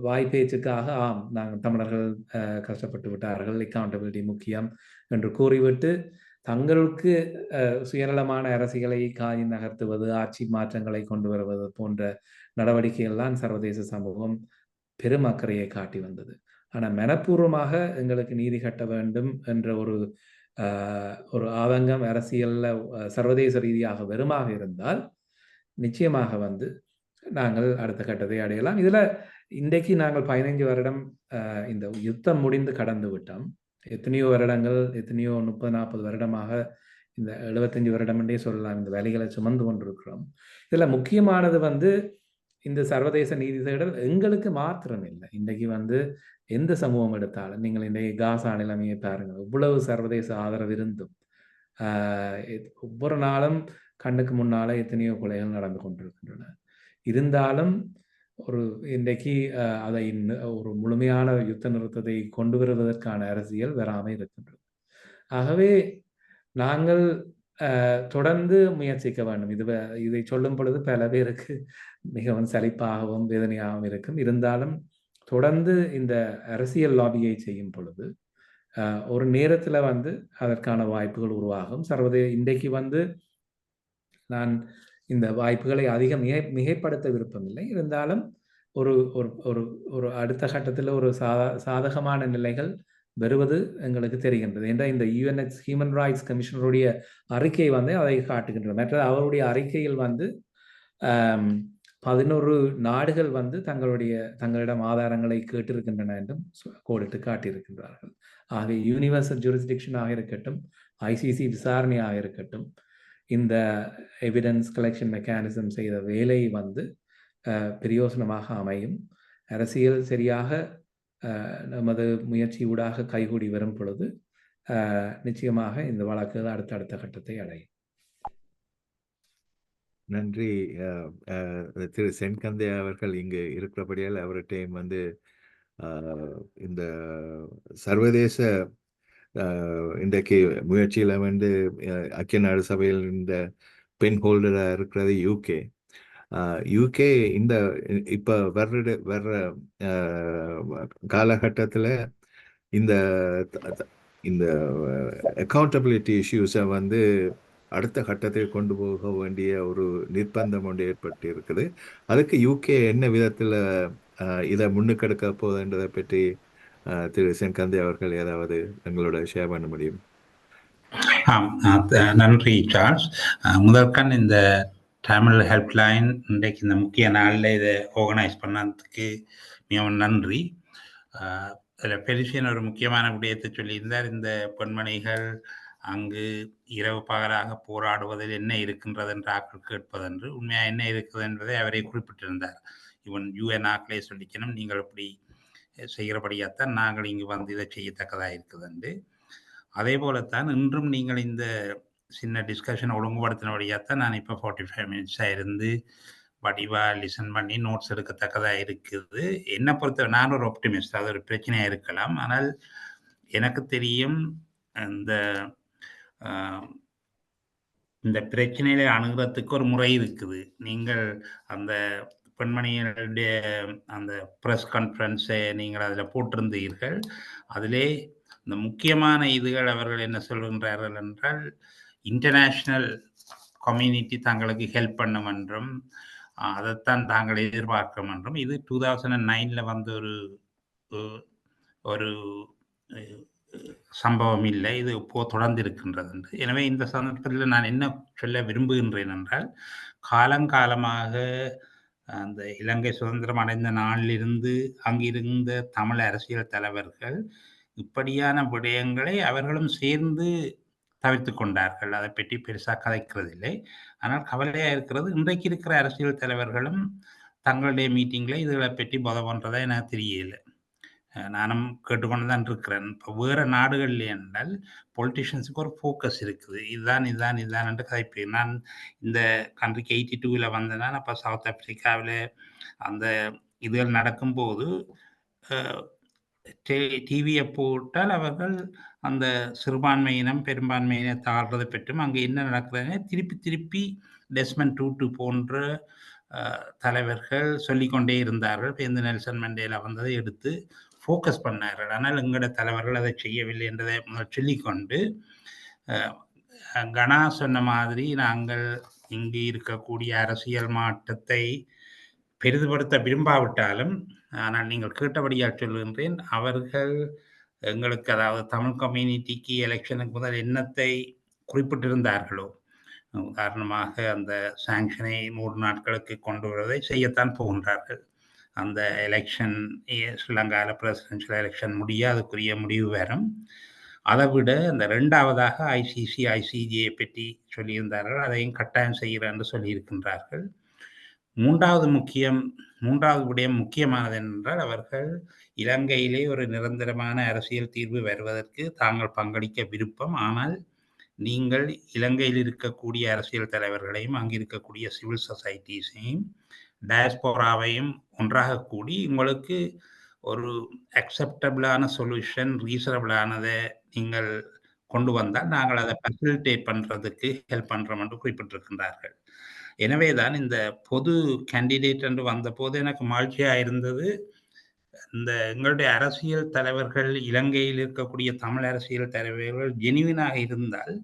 வாய்ப்பேச்சுக்காக நாங்கள் தமிழர்கள் கஷ்டப்பட்டு விட்டார்கள், அக்கௌண்டபிலிட்டி முக்கியம் என்று கூறிவிட்டு தங்களுக்கு சுயநலமான அரசியலை காய் நகர்த்துவது, ஆட்சி மாற்றங்களை கொண்டு வருவது போன்ற நடவடிக்கைகள்லாம் சர்வதேச சமூகம் பெரும் அக்கறையை காட்டி வந்தது. ஆனால் மனப்பூர்வமாக எங்களுக்கு நீதி கட்ட வேண்டும் என்ற ஒரு ஆதங்கம் அரசியல்ல சர்வதேச ரீதியாக வெறுமாக இருந்தால் நிச்சயமாக வந்து நாங்கள் அடுத்த கட்டத்தை அடையலாம். இதுல இன்றைக்கு நாங்கள் 15 வருடம் இந்த யுத்தம் முடிந்து கடந்து விட்டோம். எத்தனையோ வருடங்கள், எத்தனையோ 30-40 வருடமாக, இந்த 75 வருடம் என்றே சொல்லலாம், இந்த வேலைகளை சுமந்து கொண்டிருக்கிறோம். இதுல முக்கியமானது வந்து இந்த சர்வதேச நீதி தேடல் எங்களுக்கு மாத்திரம் இல்லை. இன்றைக்கு வந்து எந்த சமூகம் எடுத்தாலும், நீங்கள் இன்றைக்கு காசா நிலைமையை பாருங்கள், இவ்வளவு சர்வதேச ஆதரவு இருந்தும் ஒவ்வொரு நாளும் கண்ணுக்கு முன்னால எத்தனையோ கொலைகள் நடந்து கொண்டிருக்கின்றன. இருந்தாலும் இன்றைக்கு அதை ஒரு முழுமையான யுத்த நிறுத்தத்தை கொண்டு வருவதற்கான அரசியல் வராமல் இருக்கின்றது. ஆகவே நாங்கள் தொடர்ந்து முயற்சிக்க வேண்டும். இதை சொல்லும் பொழுது பல பேருக்கு மிகவும் சலிப்பாகவும் வேதனையாகவும் இருக்கும். இருந்தாலும் தொடர்ந்து இந்த அரசியல் லாபியை செய்யும் பொழுது ஒரு நேரத்துல வந்து அதற்கான வாய்ப்புகள் உருவாகும். இன்றைக்கு வந்து நான் இந்த வாய்ப்புகளை அதிகம் மிகைப்படுத்த விருப்பமில்லை. இருந்தாலும் ஒரு அடுத்த கட்டத்தில் ஒரு சாதகமான நிலைகள் வருவது எங்களுக்கு தெரிகின்றது. என்ற இந்த யுஎன்எச் ஹியூமன் ரைட்ஸ் கமிஷனருடைய அறிக்கை வந்து அதை காட்டுகின்றது. மற்றது அவருடைய அறிக்கையில் வந்து 11 நாடுகள் வந்து தங்களிடம் ஆதாரங்களை கேட்டிருக்கின்றன என்றும் கோடிட்டு காட்டியிருக்கின்றார்கள். ஆகவே யூனிவர்சல் ஜூரிஸ்டிக்ஷனாக இருக்கட்டும், ஐசிசி விசாரணையாக இருக்கட்டும், இந்த எவிடன்ஸ் கலெக்ஷன் மெக்கானிசம் செய்த வேலை வந்து பிரயோசனமாக அமையும். அரசியல் சரியாக நமது முயற்சியூடாக கைகூடி வரும் பொழுது நிச்சயமாக இந்த வழக்கு அடுத்த கட்டத்தை அடையும். நன்றி. திரு சென்கந்தையா அவர்கள் இங்கு இருக்கிறபடியால் அவர்கிட்டையும் வந்து இந்த சர்வதேச இன்றைக்கு முயற்சியில் வந்து ஐக்கிய நாடு சபையில் இந்த பென் ஹோல்டராக இருக்கிறது யூகே. இந்த இப்போ வர்ற காலகட்டத்தில் இந்த அக்கௌண்டபிலிட்டி இஷ்யூஸை வந்து அடுத்த கட்டத்தில் கொண்டு போக வேண்டிய ஒரு நிர்பந்தம் ஒன்று ஏற்பட்டு இருக்குது. அதுக்கு யூகே என்ன விதத்தில் இதை முன்னுக்கெடுக்க போகுதுன்றதை பற்றி திரு சென்கந்தை அவர்கள் ஏதாவது எங்களோட ஷேர் பண்ண முடியும்? நன்றி சார்ல்ஸ். முதற்கண் இந்த தமிழ் ஹெல்ப்லைன் இன்றைக்கு இந்த முக்கிய நாளில் இதை ஆர்கனைஸ் பண்ணதுக்கு மிகவும் நன்றி. அதில் பெரிசியன் ஒரு முக்கியமான விடயத்தை சொல்லியிருந்தார். இந்த பெண்மணிகள் அங்கு இரவு பகலாக போராடுவதில் என்ன இருக்கின்றது என்று ஆக்கள் கேட்பதென்று உண்மையாக என்ன இருக்குது என்பதை அவரை குறிப்பிட்டிருந்தார். இவன் யூஎன் ஆக்களே சொல்லிக்கணும், நீங்கள் இப்படி செய்கிறபடியாத்தான் நாங்கள் இங்கு வந்து இதை செய்யத்தக்கதாக இருக்குதுண்டு. அதே போலத்தான் இன்றும் நீங்கள் இந்த சின்ன டிஸ்கஷன் ஒழுங்குபடுத்தினபடியாத்தான் நான் இப்போ 45 மினிட்ஸாக இருந்து வடிவாக லிசன் பண்ணி நோட்ஸ் எடுக்கத்தக்கதாக இருக்குது. என்னை பொறுத்த நான் ஒரு ஆப்டிமிஸ்ட், அது ஒரு பிரச்சனையாக இருக்கலாம். ஆனால் எனக்கு தெரியும் இந்த பிரச்சனையில அணுகிறதுக்கு ஒரு முறை இருக்குது. நீங்கள் அந்த பெண்மணிகளுடைய அந்த ப்ரெஸ் கான்ஃபரன்ஸை நீங்கள் அதில் போட்டிருந்தீர்கள். அதிலே இந்த முக்கியமான இதுகள் அவர்கள் என்ன சொல்கின்றார்கள் என்றால், இன்டர்நேஷ்னல் கம்யூனிட்டி தங்களுக்கு ஹெல்ப் பண்ணும் என்றும் அதைத்தான் தாங்கள் எதிர்பார்க்கும் என்றும், இது 2009 வந்து ஒரு சம்பவம் இல்லை, இது இப்போ தொடர்ந்து இருக்கின்றது என்று. எனவே இந்த சந்தர்ப்பத்தில் நான் என்ன சொல்ல விரும்புகின்றேன் என்றால், காலங்காலமாக அந்த இலங்கை சுதந்திரம் அடைந்த நாளிலிருந்து அங்கிருந்த தமிழ் அரசியல் தலைவர்கள் இப்படியான விடயங்களை அவர்களும் சேர்ந்து தவிர்த்து கொண்டார்கள். அதை பற்றி பெருசாக கதைக்கிறதில்லை. ஆனால் கவலையாக இருக்கிறது, இன்றைக்கு இருக்கிற அரசியல் தலைவர்களும் தங்களுடைய மீட்டிங்கில் இதுகளை பற்றி பதவன்றதை எனக்கு தெரியல. நானும் கேட்டுக்கொண்டு தான் இருக்கிறேன். இப்போ வேறு நாடுகளில் என்றால் பொலிட்டிஷியன்ஸுக்கு ஒரு ஃபோக்கஸ் இருக்குது, இதுதான் என்று கதைப்பேன். நான் இந்த கண்ட்ரிக்கு 82 வந்தேன்னா, அப்போ சவுத் ஆப்பிரிக்காவில் அந்த இதுகள் நடக்கும்போது டிவியை போட்டால் அவர்கள் அந்த சிறுபான்மையினம் பெரும்பான்மையினை தாழ்றதை பற்றும் அங்கே என்ன நடக்குதுன்னு திருப்பி டெஸ்மண்ட் டூட்டு போன்ற தலைவர்கள் சொல்லிக்கொண்டே இருந்தார்கள். இப்போ இந்த நெல்சன் மண்டேலா வந்ததை எடுத்து ஃபோக்கஸ் பண்ணார்கள். ஆனால் எங்களோட தலைவர்கள் அதை செய்யவில்லை என்றதை முதல் சொல்லிக்கொண்டு, கனா சொன்ன மாதிரி நாங்கள் இங்கு இருக்கக்கூடிய அரசியல் மாற்றத்தை பெரிதுபடுத்த விரும்பாவிட்டாலும், ஆனால் நீங்கள் கேட்டபடியாக சொல்லுகின்றேன், அவர்கள் எங்களுக்கு, அதாவது தமிழ் கம்யூனிட்டிக்கு எலெக்ஷனுக்கு முதல் என்னத்தை குறிப்பிட்டிருந்தார்களோ, உதாரணமாக அந்த சாங்ஷனை 100 நாட்களுக்கு கொண்டு வருவதை செய்யத்தான் போகின்றார்கள். அந்த எலெக்ஷன் ஸ்ரீலங்காவில் பிரசிடென்ஷியல் எலெக்ஷன் அதுக்குரிய முடிவு வரும். அதை விட இந்த 2வதாக ஐசிசி ஐசிஜியை பற்றி சொல்லியிருந்தார்கள், அதையும் கட்டாயம் செய்கிறேன் என்று சொல்லியிருக்கின்றார்கள். மூன்றாவது விடயம் முக்கியமானது என்றால், அவர்கள் இலங்கையிலே ஒரு நிரந்தரமான அரசியல் தீர்வு வருவதற்கு தாங்கள் பங்களிக்க விருப்பம். ஆனால் நீங்கள் இலங்கையில் இருக்கக்கூடிய அரசியல் தலைவர்களையும் அங்கு இருக்கக்கூடிய சிவில் சொசைட்டிஸையும் டயஸ்போராவையும் ஒன்றாக கூடி உங்களுக்கு ஒரு அக்செப்டபிளான சொல்யூஷன், ரீசனபிளானதை நீங்கள் கொண்டு வந்தால் நாங்கள் அதை ஃபெசிலிட்டேட் பண்ணுறதுக்கு ஹெல்ப் பண்ணுறோம் என்று குறிப்பிட்டிருக்கின்றார்கள். எனவே தான் இந்த பொது கேண்டிடேட் என்று வந்தபோது எனக்கு மகிழ்ச்சியாக இருந்தது. இந்த எங்களுடைய அரசியல் தலைவர்கள், இலங்கையில் இருக்கக்கூடிய தமிழ் அரசியல் தலைவர்கள் ஜெனுவினாக இருந்தால்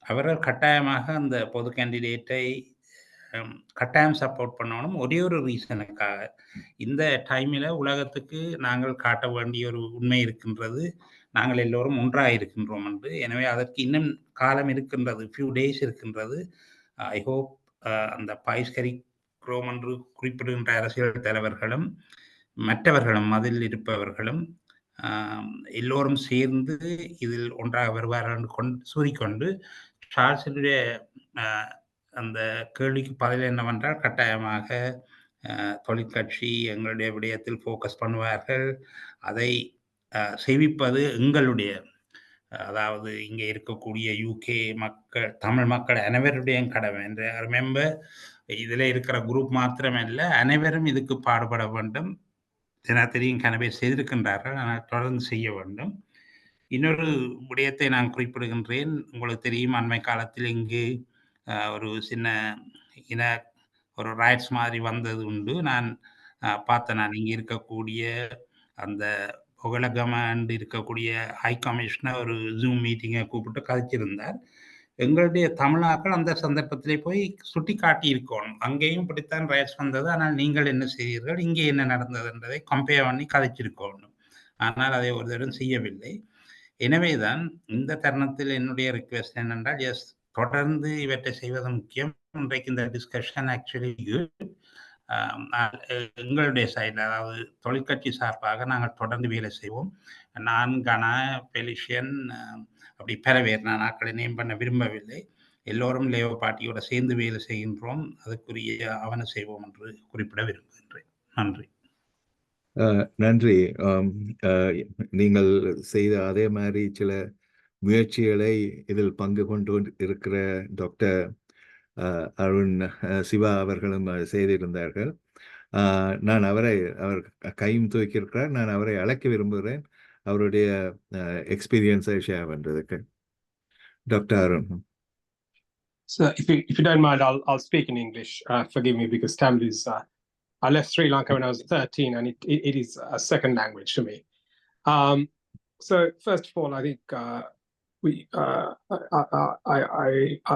அவர்கள் கட்டாயமாக அந்த பொது கேண்டிடேட்டை கட்டாயம் சப்போர்ட் பண்ணணும். ஒரே ஒரு ரீசனுக்காக, இந்த டைமில் உலகத்துக்கு நாங்கள் காட்ட வேண்டிய ஒரு உண்மை இருக்கின்றது, நாங்கள் எல்லோரும் ஒன்றாக இருக்கின்றோம் என்று. எனவே அதற்கு இன்னும் காலம் இருக்கின்றது, ஃபியூ டேஸ் இருக்கின்றது. ஐ ஹோப் அந்த பாய்ஸ்கரி குரோம் என்று குறிப்பிடுகின்ற அரசியல் தலைவர்களும் மற்றவர்களும் அதில் இருப்பவர்களும் எல்லோரும் சேர்ந்து இதில் ஒன்றாக வருவார்கள் என்று சூறிக்கொண்டு, சார்ல்ஸுடைய அந்த கேள்விக்கு பதில் என்னவென்றால், கட்டாயமாக தொழிற்கட்சி எங்களுடைய விடயத்தில் ஃபோக்கஸ் பண்ணுவார்கள். அதை செவிப்பது எங்களுடைய, அதாவது இங்கே இருக்கக்கூடிய யூகே மக்கள், தமிழ் மக்கள் அனைவருடைய கடமை என்று. ரிமெம்பர், இதில் இருக்கிற குரூப் மாத்திரமல்ல, அனைவரும் இதுக்கு பாடுபட வேண்டும். எனக்கு தெரியும் கனவே செய்திருக்கின்றார்கள், ஆனால் தொடர்ந்து செய்ய வேண்டும். இன்னொரு விடயத்தை நான் குறிப்பிடுகின்றேன். உங்களுக்கு தெரியும், அண்மை காலத்தில் இங்கு ஒரு சின்ன ஒரு ரைட்ஸ் மாதிரி வந்தது உண்டு. நான் பார்த்தேன், நான் இங்கே இருக்கக்கூடிய அந்த புகழகமாண்டு இருக்கக்கூடிய ஹை கமிஷனர் ஒரு ஜூம் மீட்டிங்கை கூப்பிட்டு கதைச்சிருந்தார். எங்களுடைய தமிழாக்கள் அந்த சந்தர்ப்பத்திலே போய் சுட்டி காட்டி இருக்கணும், அங்கேயும் இப்படித்தான் ரைட்ஸ் வந்தது, ஆனால் நீங்கள் என்ன செய்தீர்கள், இங்கே என்ன நடந்தது என்றதை கம்பேர் பண்ணி கதைச்சிருக்கணும். ஆனால் அதை ஒரு தரம் செய்யவில்லை. எனவேதான் இந்த தருணத்தில் என்னுடைய ரிக்வெஸ்ட் என்னென்றால், எஸ், தொடர்ந்து இவற்றை செய்வது முக்கியம். இன்றைக்கு இந்த டிஸ்கஷன் ஆக்சுவலி எங்களுடைய சைடில், அதாவது தொழிற்கட்சி சார்பாக நாங்கள் தொடர்ந்து வேலை செய்வோம். நான், கனா, பெலிஷியன், அப்படி பல பேர், நான் ஆக்களை நேம் பண்ண விரும்பவில்லை, எல்லோரும் லேபர் பார்ட்டியோட சேர்ந்து வேலை செய்கின்றோம். அதுக்குரிய ஆவணம் செய்வோம் என்று குறிப்பிட விரும்புகின்றேன். நன்றி. நன்றி. நீங்கள் செய்த அதே மாதிரி சில முயற்சிகளை இதில் பங்கு கொண்டு இருக்கிற டாக்டர் அருண் சிவா அவர்களும் செய்திருந்தார்கள். நான் அவர் கையும் தூக்கியிருக்கிறார். நான் அவரை அழைக்க விரும்புகிறேன், அவருடைய எக்ஸ்பீரியன்ஸை ஷேர் பண்றதுக்கு. Doctor Arun. So if you don't mind, I'll speak in English. Forgive me, because Tamil is I left Sri Lanka when I was 13, and it is a second language to me. So first of all, I think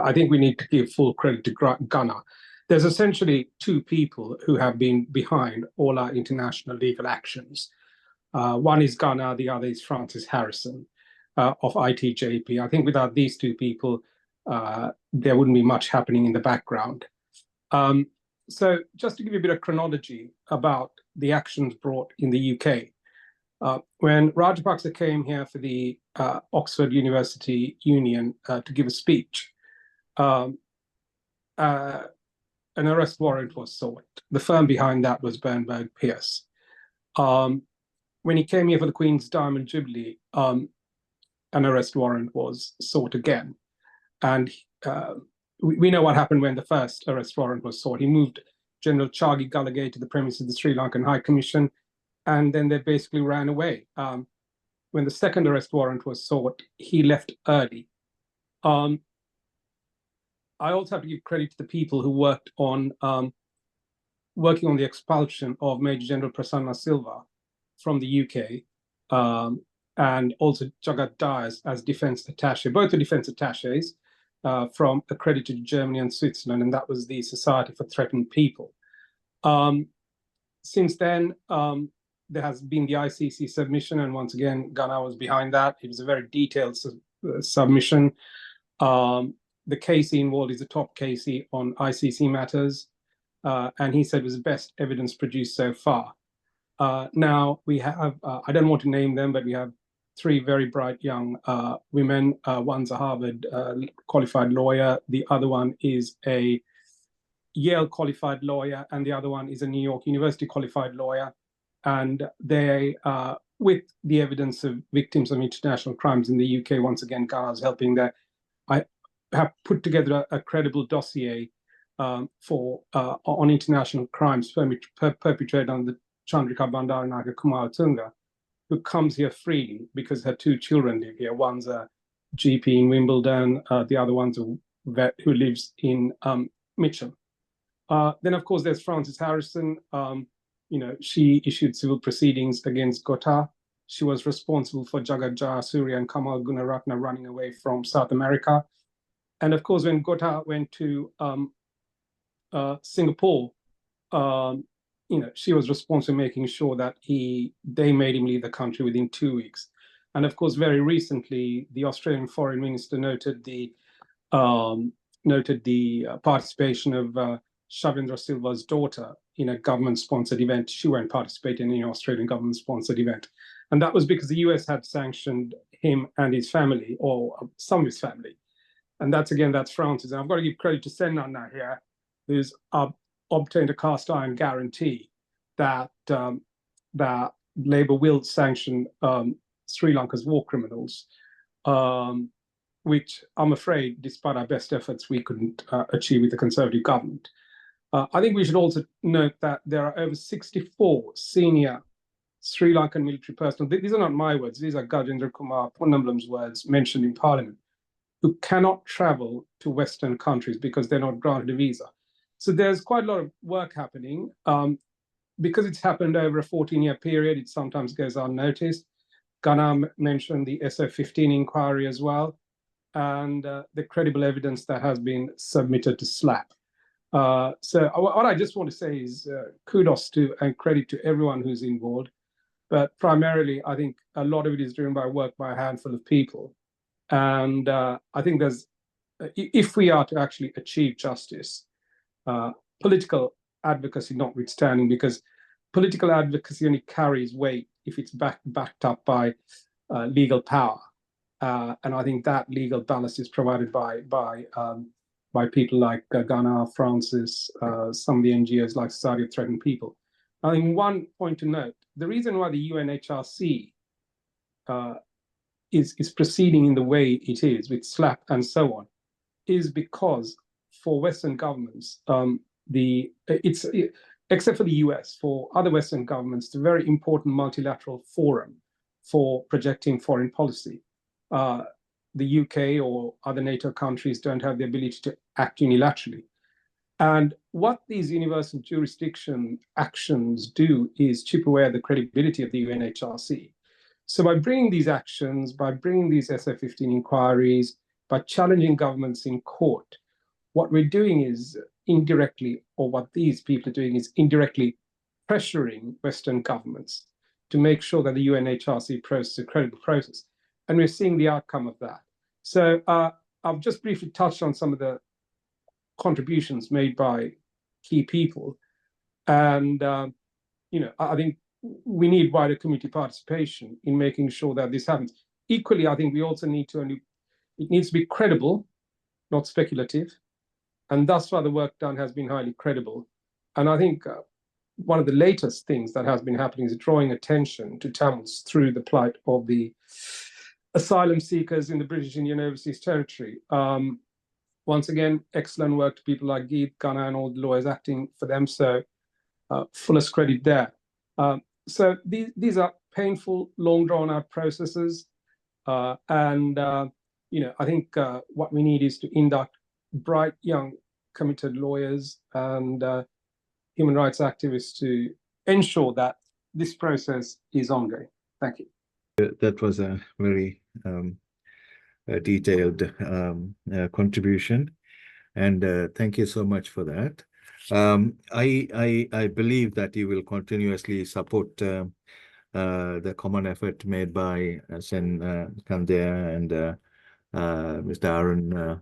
I think we need to give full credit to Ghana. There's essentially two people who have been behind all our international legal actions. One is Ghana, the other is Francis Harrison of ITJP. I think without these two people, there wouldn't be much happening in the background. So just to give you a bit of chronology about the actions brought in the UK. When Rajapaksa came here for the Oxford University Union to give a speech, an arrest warrant was sought. The firm behind that was Bernberg Pierce. When he came here for the Queen's Diamond Jubilee, an arrest warrant was sought again. And we know what happened when the first arrest warrant was sought. He moved General Chagi Galagay to the premises of the Sri Lankan High Commission, and then they basically ran away. When the second arrest warrant was sought, he left early. I also have to give credit to the people who worked on working on the expulsion of Major General Prasanna Silva from the UK, and also Jagat Dias as defense attaché. Both are defense attachés from accredited Germany and Switzerland, and that was the Society for Threatened People. Since then, there has been the ICC submission, and once again, Ghana was behind that. It was a very detailed submission. The case involved is a top case on ICC matters, and he said it was the best evidence produced so far. Now we have, I don't want to name them, but we have three very bright young women. One's a Harvard qualified lawyer. The other one is a Yale qualified lawyer, and the other one is a New York University qualified lawyer. And they, with the evidence of victims of international crimes in the UK, once again, Ghana is helping there. I have put together a credible dossier on international crimes perpetrated on the Chandrika Bandaranaike Kumaratunga, who comes here freely because her two children live here. One's a GP in Wimbledon, the other one's a vet who lives in Mitcham. Then, of course, there's Francis Harrison. She issued civil proceedings against Gota. She was responsible for Jagat Jayasuriya and Kamal Gunaratna running away from South America. And of course, when Gota went to Singapore, she was responsible for making sure that they made him leave the country within 2 weeks. And of course, very recently, the Australian Foreign Minister noted the participation of Shavindra Silva's daughter in a government-sponsored event. She won't participate in any Australian government-sponsored event. And that was because the US had sanctioned him and his family, or some of his family. And that's Francis. And I've got to give credit to Senana here, who's obtained a cast iron guarantee that Labour will sanction Sri Lanka's war criminals, which I'm afraid, despite our best efforts, we couldn't achieve with the Conservative government. I think we should also note that there are over 64 senior Sri Lankan military personnel. These are not my words. These are Gajendra Kumar Ponnambalam's words mentioned in Parliament, who cannot travel to Western countries because they're not granted a visa. So there's quite a lot of work happening. Because it's happened over a 14-year period, it sometimes goes unnoticed. Ghana mentioned the SF-15 inquiry as well, and the credible evidence that has been submitted to SLAP. So what I just want to say is kudos to and credit to everyone who's involved. but primarily I think a lot of it is driven by work by a handful of people. And I think if we are to actually achieve justice, political advocacy notwithstanding, because political advocacy only carries weight if it's backed up by legal power. And I think that legal ballast is provided by people like Ghana, Francis, some of the NGOs like Society of Threatened People. I think one point to note, the reason why the UNHRC is proceeding in the way it is with SLAP and so on, is because for Western governments, except for the US, for other Western governments, it's a very important multilateral forum for projecting foreign policy. The UK or other NATO countries don't have the ability to act unilaterally. And what these universal jurisdiction actions do is chip away at the credibility of the UNHRC. So by bringing these actions, by bringing these SF-15 inquiries, by challenging governments in court, what we're doing is indirectly, or what these people are doing is indirectly pressuring Western governments to make sure that the UNHRC process is a credible process. And we're seeing the outcome of that. So I've just briefly touched on some of the contributions made by key people. And, I think we need wider community participation in making sure that this happens. Equally, I think we also need it needs to be credible, not speculative. And thus far, the work done has been highly credible. And I think one of the latest things that has been happening is drawing attention to Tamils through the plight of the asylum seekers in the British Indian Overseas Territory. Once again, excellent work to people like Geet, Ghana, and all the lawyers acting for them. So fullest credit there. So these are painful, long drawn out processes. I think what we need is to induct bright, young, committed lawyers and human rights activists to ensure that this process is ongoing. Thank you. That was a very detailed contribution, and thank you so much for that. I believe that you will continuously support the common effort made by Sen Kandeh and Mr. Arun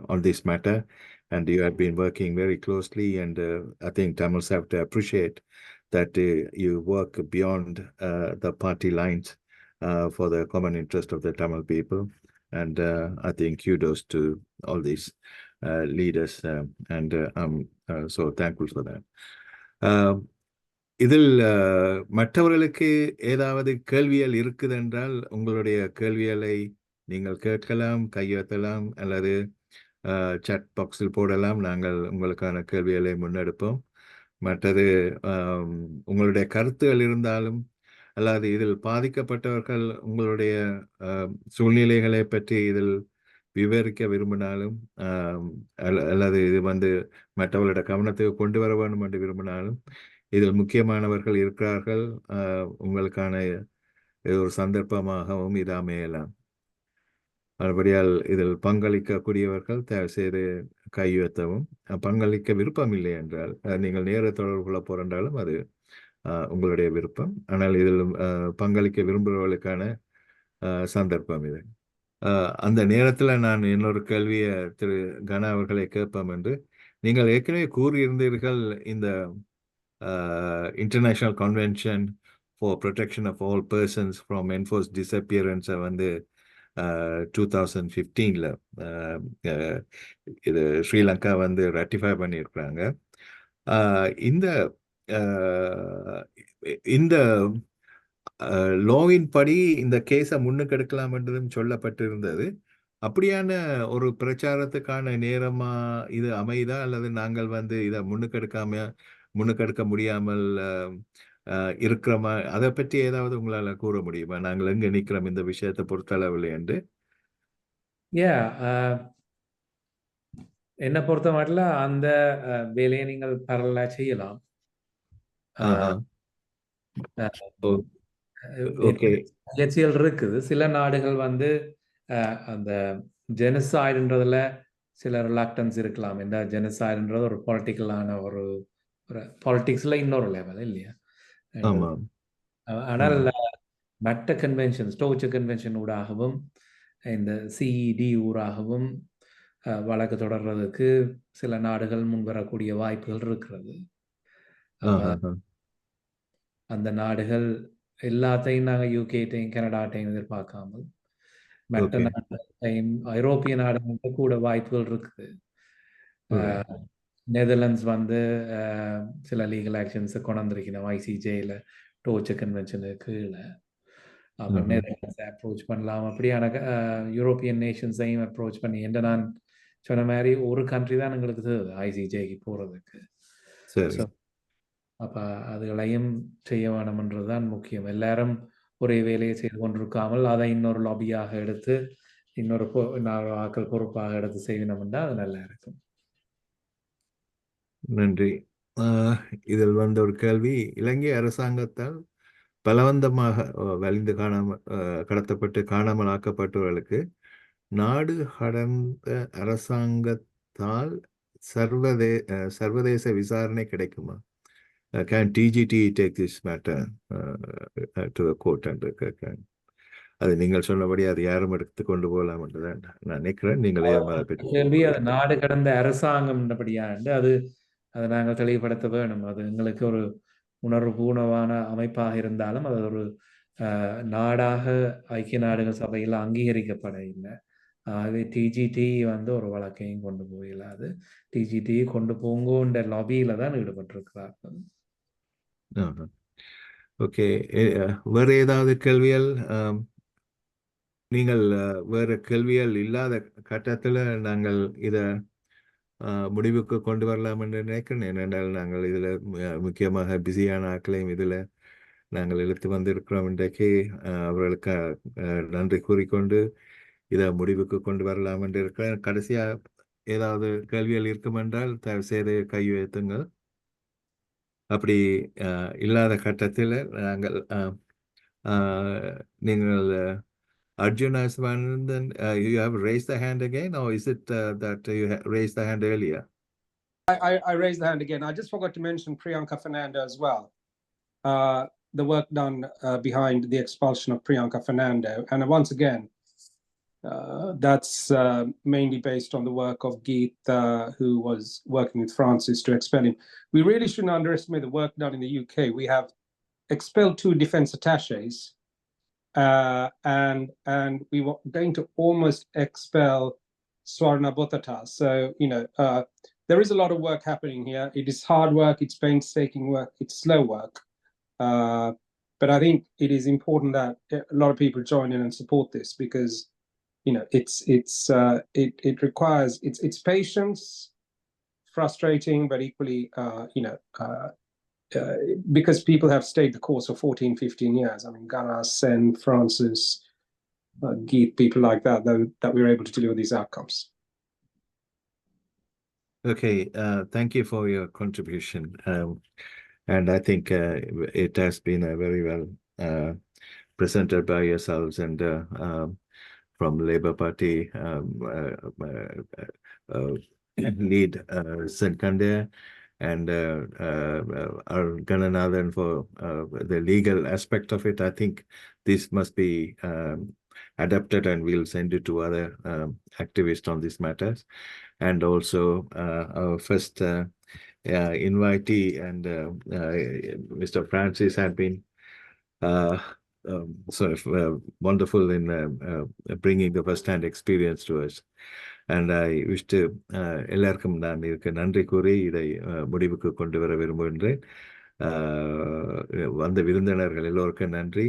on this matter, and you have been working very closely, and I think Tamils have to appreciate that you work beyond the party lines for the common interest of the Tamil people, and I think kudos to all these leaders, and I'm so thankful for that. இதில் மற்றவர்களுக்கு ஏதாவது கேள்விகள் இருக்குது என்றால் உங்களுடைய கேள்விகளை நீங்கள் கேட்கலாம், கையெழுத்தலாம், அல்லது சாட் பாக்ஸில் போடலாம். நாங்கள் உங்களுக்கான கேள்விகளை முன்னெடுப்போம். மற்றது உங்களுடைய கருத்துகள் இருந்தாலும், அல்லது இதில் பாதிக்கப்பட்டவர்கள் உங்களுடைய சூழ்நிலைகளை பற்றி இதில் விவரிக்க விரும்பினாலும், அல்லது இது மற்றவர்களோட கவனத்துக்கு கொண்டு வர வேண்டும் என்று விரும்பினாலும், இதில் முக்கியமானவர்கள் இருக்கிறார்கள். உங்களுக்கான ஒரு சந்தர்ப்பமாகவும் இது அமையலாம். மறுபடியால் இதில் பங்களிக்கக்கூடியவர்கள் தயவு செய்து கையெழுத்தவும். பங்களிக்க விருப்பம் இல்லை என்றால் நீங்கள் நேர தொடர்பு கொள்ள போறாலும் அது உங்களுடைய விருப்பம். ஆனால் இதில் பங்களிக்க விரும்புகிறவர்களுக்கான சந்தர்ப்பம் இது. அந்த நேரத்தில் நான் இன்னொரு கேள்வியை திரு கனா அவர்களை கேட்போம் என்று நீங்கள் ஏற்கனவே கூறியிருந்தீர்கள். இந்த international convention for protection of all persons from enforced டிஸப்பியரன்ஸை 2015 இது ஸ்ரீலங்கா ரட்டிஃபை பண்ணியிருக்கிறாங்க. இந்த லோவின் படி இந்த கேஸை முன்னுக்கு எடுக்கலாம் என்றதும் சொல்லப்பட்டிருந்தது. அப்படியான ஒரு பிரச்சாரத்துக்கான நேரமா இது அமைதா, அல்லது நாங்கள் இதை முன்னுக்கெடுக்க முடியாமல் இருக்கிறோமா? அதை பற்றி ஏதாவது உங்களால கூற முடியுமா? நாங்கள் எங்க நிற்கிறோம் இந்த விஷயத்தை பொறுத்தளவில் என்று? என்னை பொறுத்த மட்டும் அந்த வேலையை நீங்கள் பரவலா செய்யலாம். முயற்சிகள் இருக்குது. சில நாடுகள் அந்த ஜெனசாய்டுன்றதுல சில ரிலாக்டன்ஸ் இருக்கலாம். இந்த ஜெனசாய்டுன்றது ஒரு பொலிட்டிக்கலான ஒரு பாலிட்டிக்ஸ்ல இன்னொரு லெவல் இல்லையா? ஆனால் மற்ற கன்வென்ஷன் ஸ்டோச்ச கன்வென்ஷன் ஊடாகவும் இந்த சிஇடி ஊடாகவும் வழக்கு தொடர்றதுக்கு சில நாடுகள் முன்வரக்கூடிய வாய்ப்புகள் இருக்கிறது. அந்த நாடுகள் எல்லாத்தையும் நாங்கள் யூகேட்டையும் கனடாட்டையும் எதிர்பார்க்காமல் மற்ற நாடுகளையும் ஐரோப்பிய நாடுகளுக்கு கூட வாய்ப்புகள் இருக்குது. நெதர்லாண்ட்ஸ் சில லீகல் ஆக்ஷன்ஸை கொண்டு வந்திருக்கணும் ஐசிஜேயில் டோர்ச்சர் கன்வென்ஷனுக்கு கீழே. அப்போ நெதர்லாண்ட்ஸை அப்ரோச் பண்ணலாம். அப்படியான யூரோப்பியன் நேஷன்ஸையும் அப்ரோச் பண்ணி என்று நான் சொன்ன மாதிரி ஒரு கண்ட்ரி தான் எங்களுக்கு தேவை ஐசிஜேக்கு போகிறதுக்கு. ஸோ அப்போ அதுகளையும் செய்ய வேணும்ன்றது தான் முக்கியம். எல்லாரும் ஒரே வேலையை செய்து கொண்டிருக்காமல் அதை இன்னொரு லாபியாக எடுத்து இன்னொரு ஆக்கள் பொறுப்பாக எடுத்து செய்யணும்னா அது நல்லா இருக்கும். நன்றி. இதில் ஒரு கேள்வி, இலங்கை அரசாங்கத்தால் பலவந்தமாக வலிந்து கடத்தப்பட்டு காணாமல் ஆக்கப்பட்டவர்களுக்கு நாடு கடந்த அரசாங்கத்தால் சர்வதேச விசாரணை கிடைக்குமா? Can TGT take this matter to the court? அது நீங்கள் சொன்னபடி அது யாரும் எடுத்து கொண்டு போகலாம் என்றுதான் நான் நினைக்கிறேன். நீங்களே கேள்வி அது நாடு கடந்த அரசாங்கம் என்றபடியாண்டு அதை நாங்கள் தெளிவுபடுத்த வேணும். அது எங்களுக்கு ஒரு உணர்வுபூர்வமான அமைப்பாக இருந்தாலும் அது ஒரு நாடாக ஐக்கிய நாடுகள் சபையில் அங்கீகரிக்கப்பட இல்லை. ஆகவே டிஜிடி ஒரு வழக்கையும் கொண்டு போயிடாது. டிஜிடி கொண்டு போங்கோன்ற லாபியில தான் ஈடுபட்டிருக்கிறார்கள். ஓகே, வேறு ஏதாவது கேள்விகள்? நீங்கள் வேறு கேள்விகள் இல்லாத கட்டத்தில் நாங்கள் இதை முடிவுக்கு கொண்டு வரலாம் என்று நினைக்கிறேன். ஏனென்றால் நாங்கள் இதில் முக்கியமாக பிஸியான ஆட்களையும் இதில் நாங்கள் இழுத்து வந்திருக்கிறோம். இன்றைக்கு அவர்களுக்கு நன்றி கூறிக்கொண்டு இதை முடிவுக்கு கொண்டு வரலாம் என்று இருக்கிறேன். கடைசியாக ஏதாவது கேள்விகள் இருக்கும் என்றால் தயவு செய்து கை உயர்த்துங்கள். அப்படி இல்லாத கட்டத்தில் நாங்கள் நீங்கள் Arjun has one, then you have raised the hand again, or is it that you raised the hand earlier? I raised the hand again. I just forgot to mention Priyanka Fernando as well. The work done behind the expulsion of Priyanka Fernando. And once again, that's mainly based on the work of Geet, who was working with Francis to expel him. We really shouldn't underestimate the work done in the UK. We have expelled 2 defense attaches. And we were going to almost expel Swarna Botata. So, there is a lot of work happening here. It is hard work, it's painstaking work, it's slow work. But I think it is important that a lot of people join in and support this, because, it requires, it's patience, frustrating, but equally, because people have stayed the course for 14, 15 years. I mean, Ghana, Sen, Francis, Geet, people like that we were able to deliver these outcomes. Okay, thank you for your contribution. And I think it has been very well presented by yourselves and from Labour Party lead Senkande, and Gananathan for the legal aspect of it. I think this must be adapted, and we'll send it to other activists on these matters. And also our first invitee and Mr. Francis had been wonderful in bringing the first-hand experience to us. And I wish to எல்லாருக்கும் நான் இதுக்கு நன்றி கூறி இதை முடிவுக்கு கொண்டு வர விரும்புகின்றேன். வந்த விருந்தினர்கள் எல்லோருக்கும் நன்றி,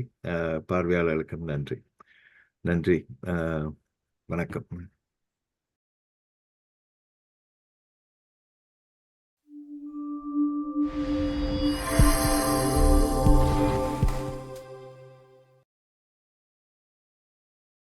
பார்வையாளர்களுக்கும் நன்றி. வணக்கம்.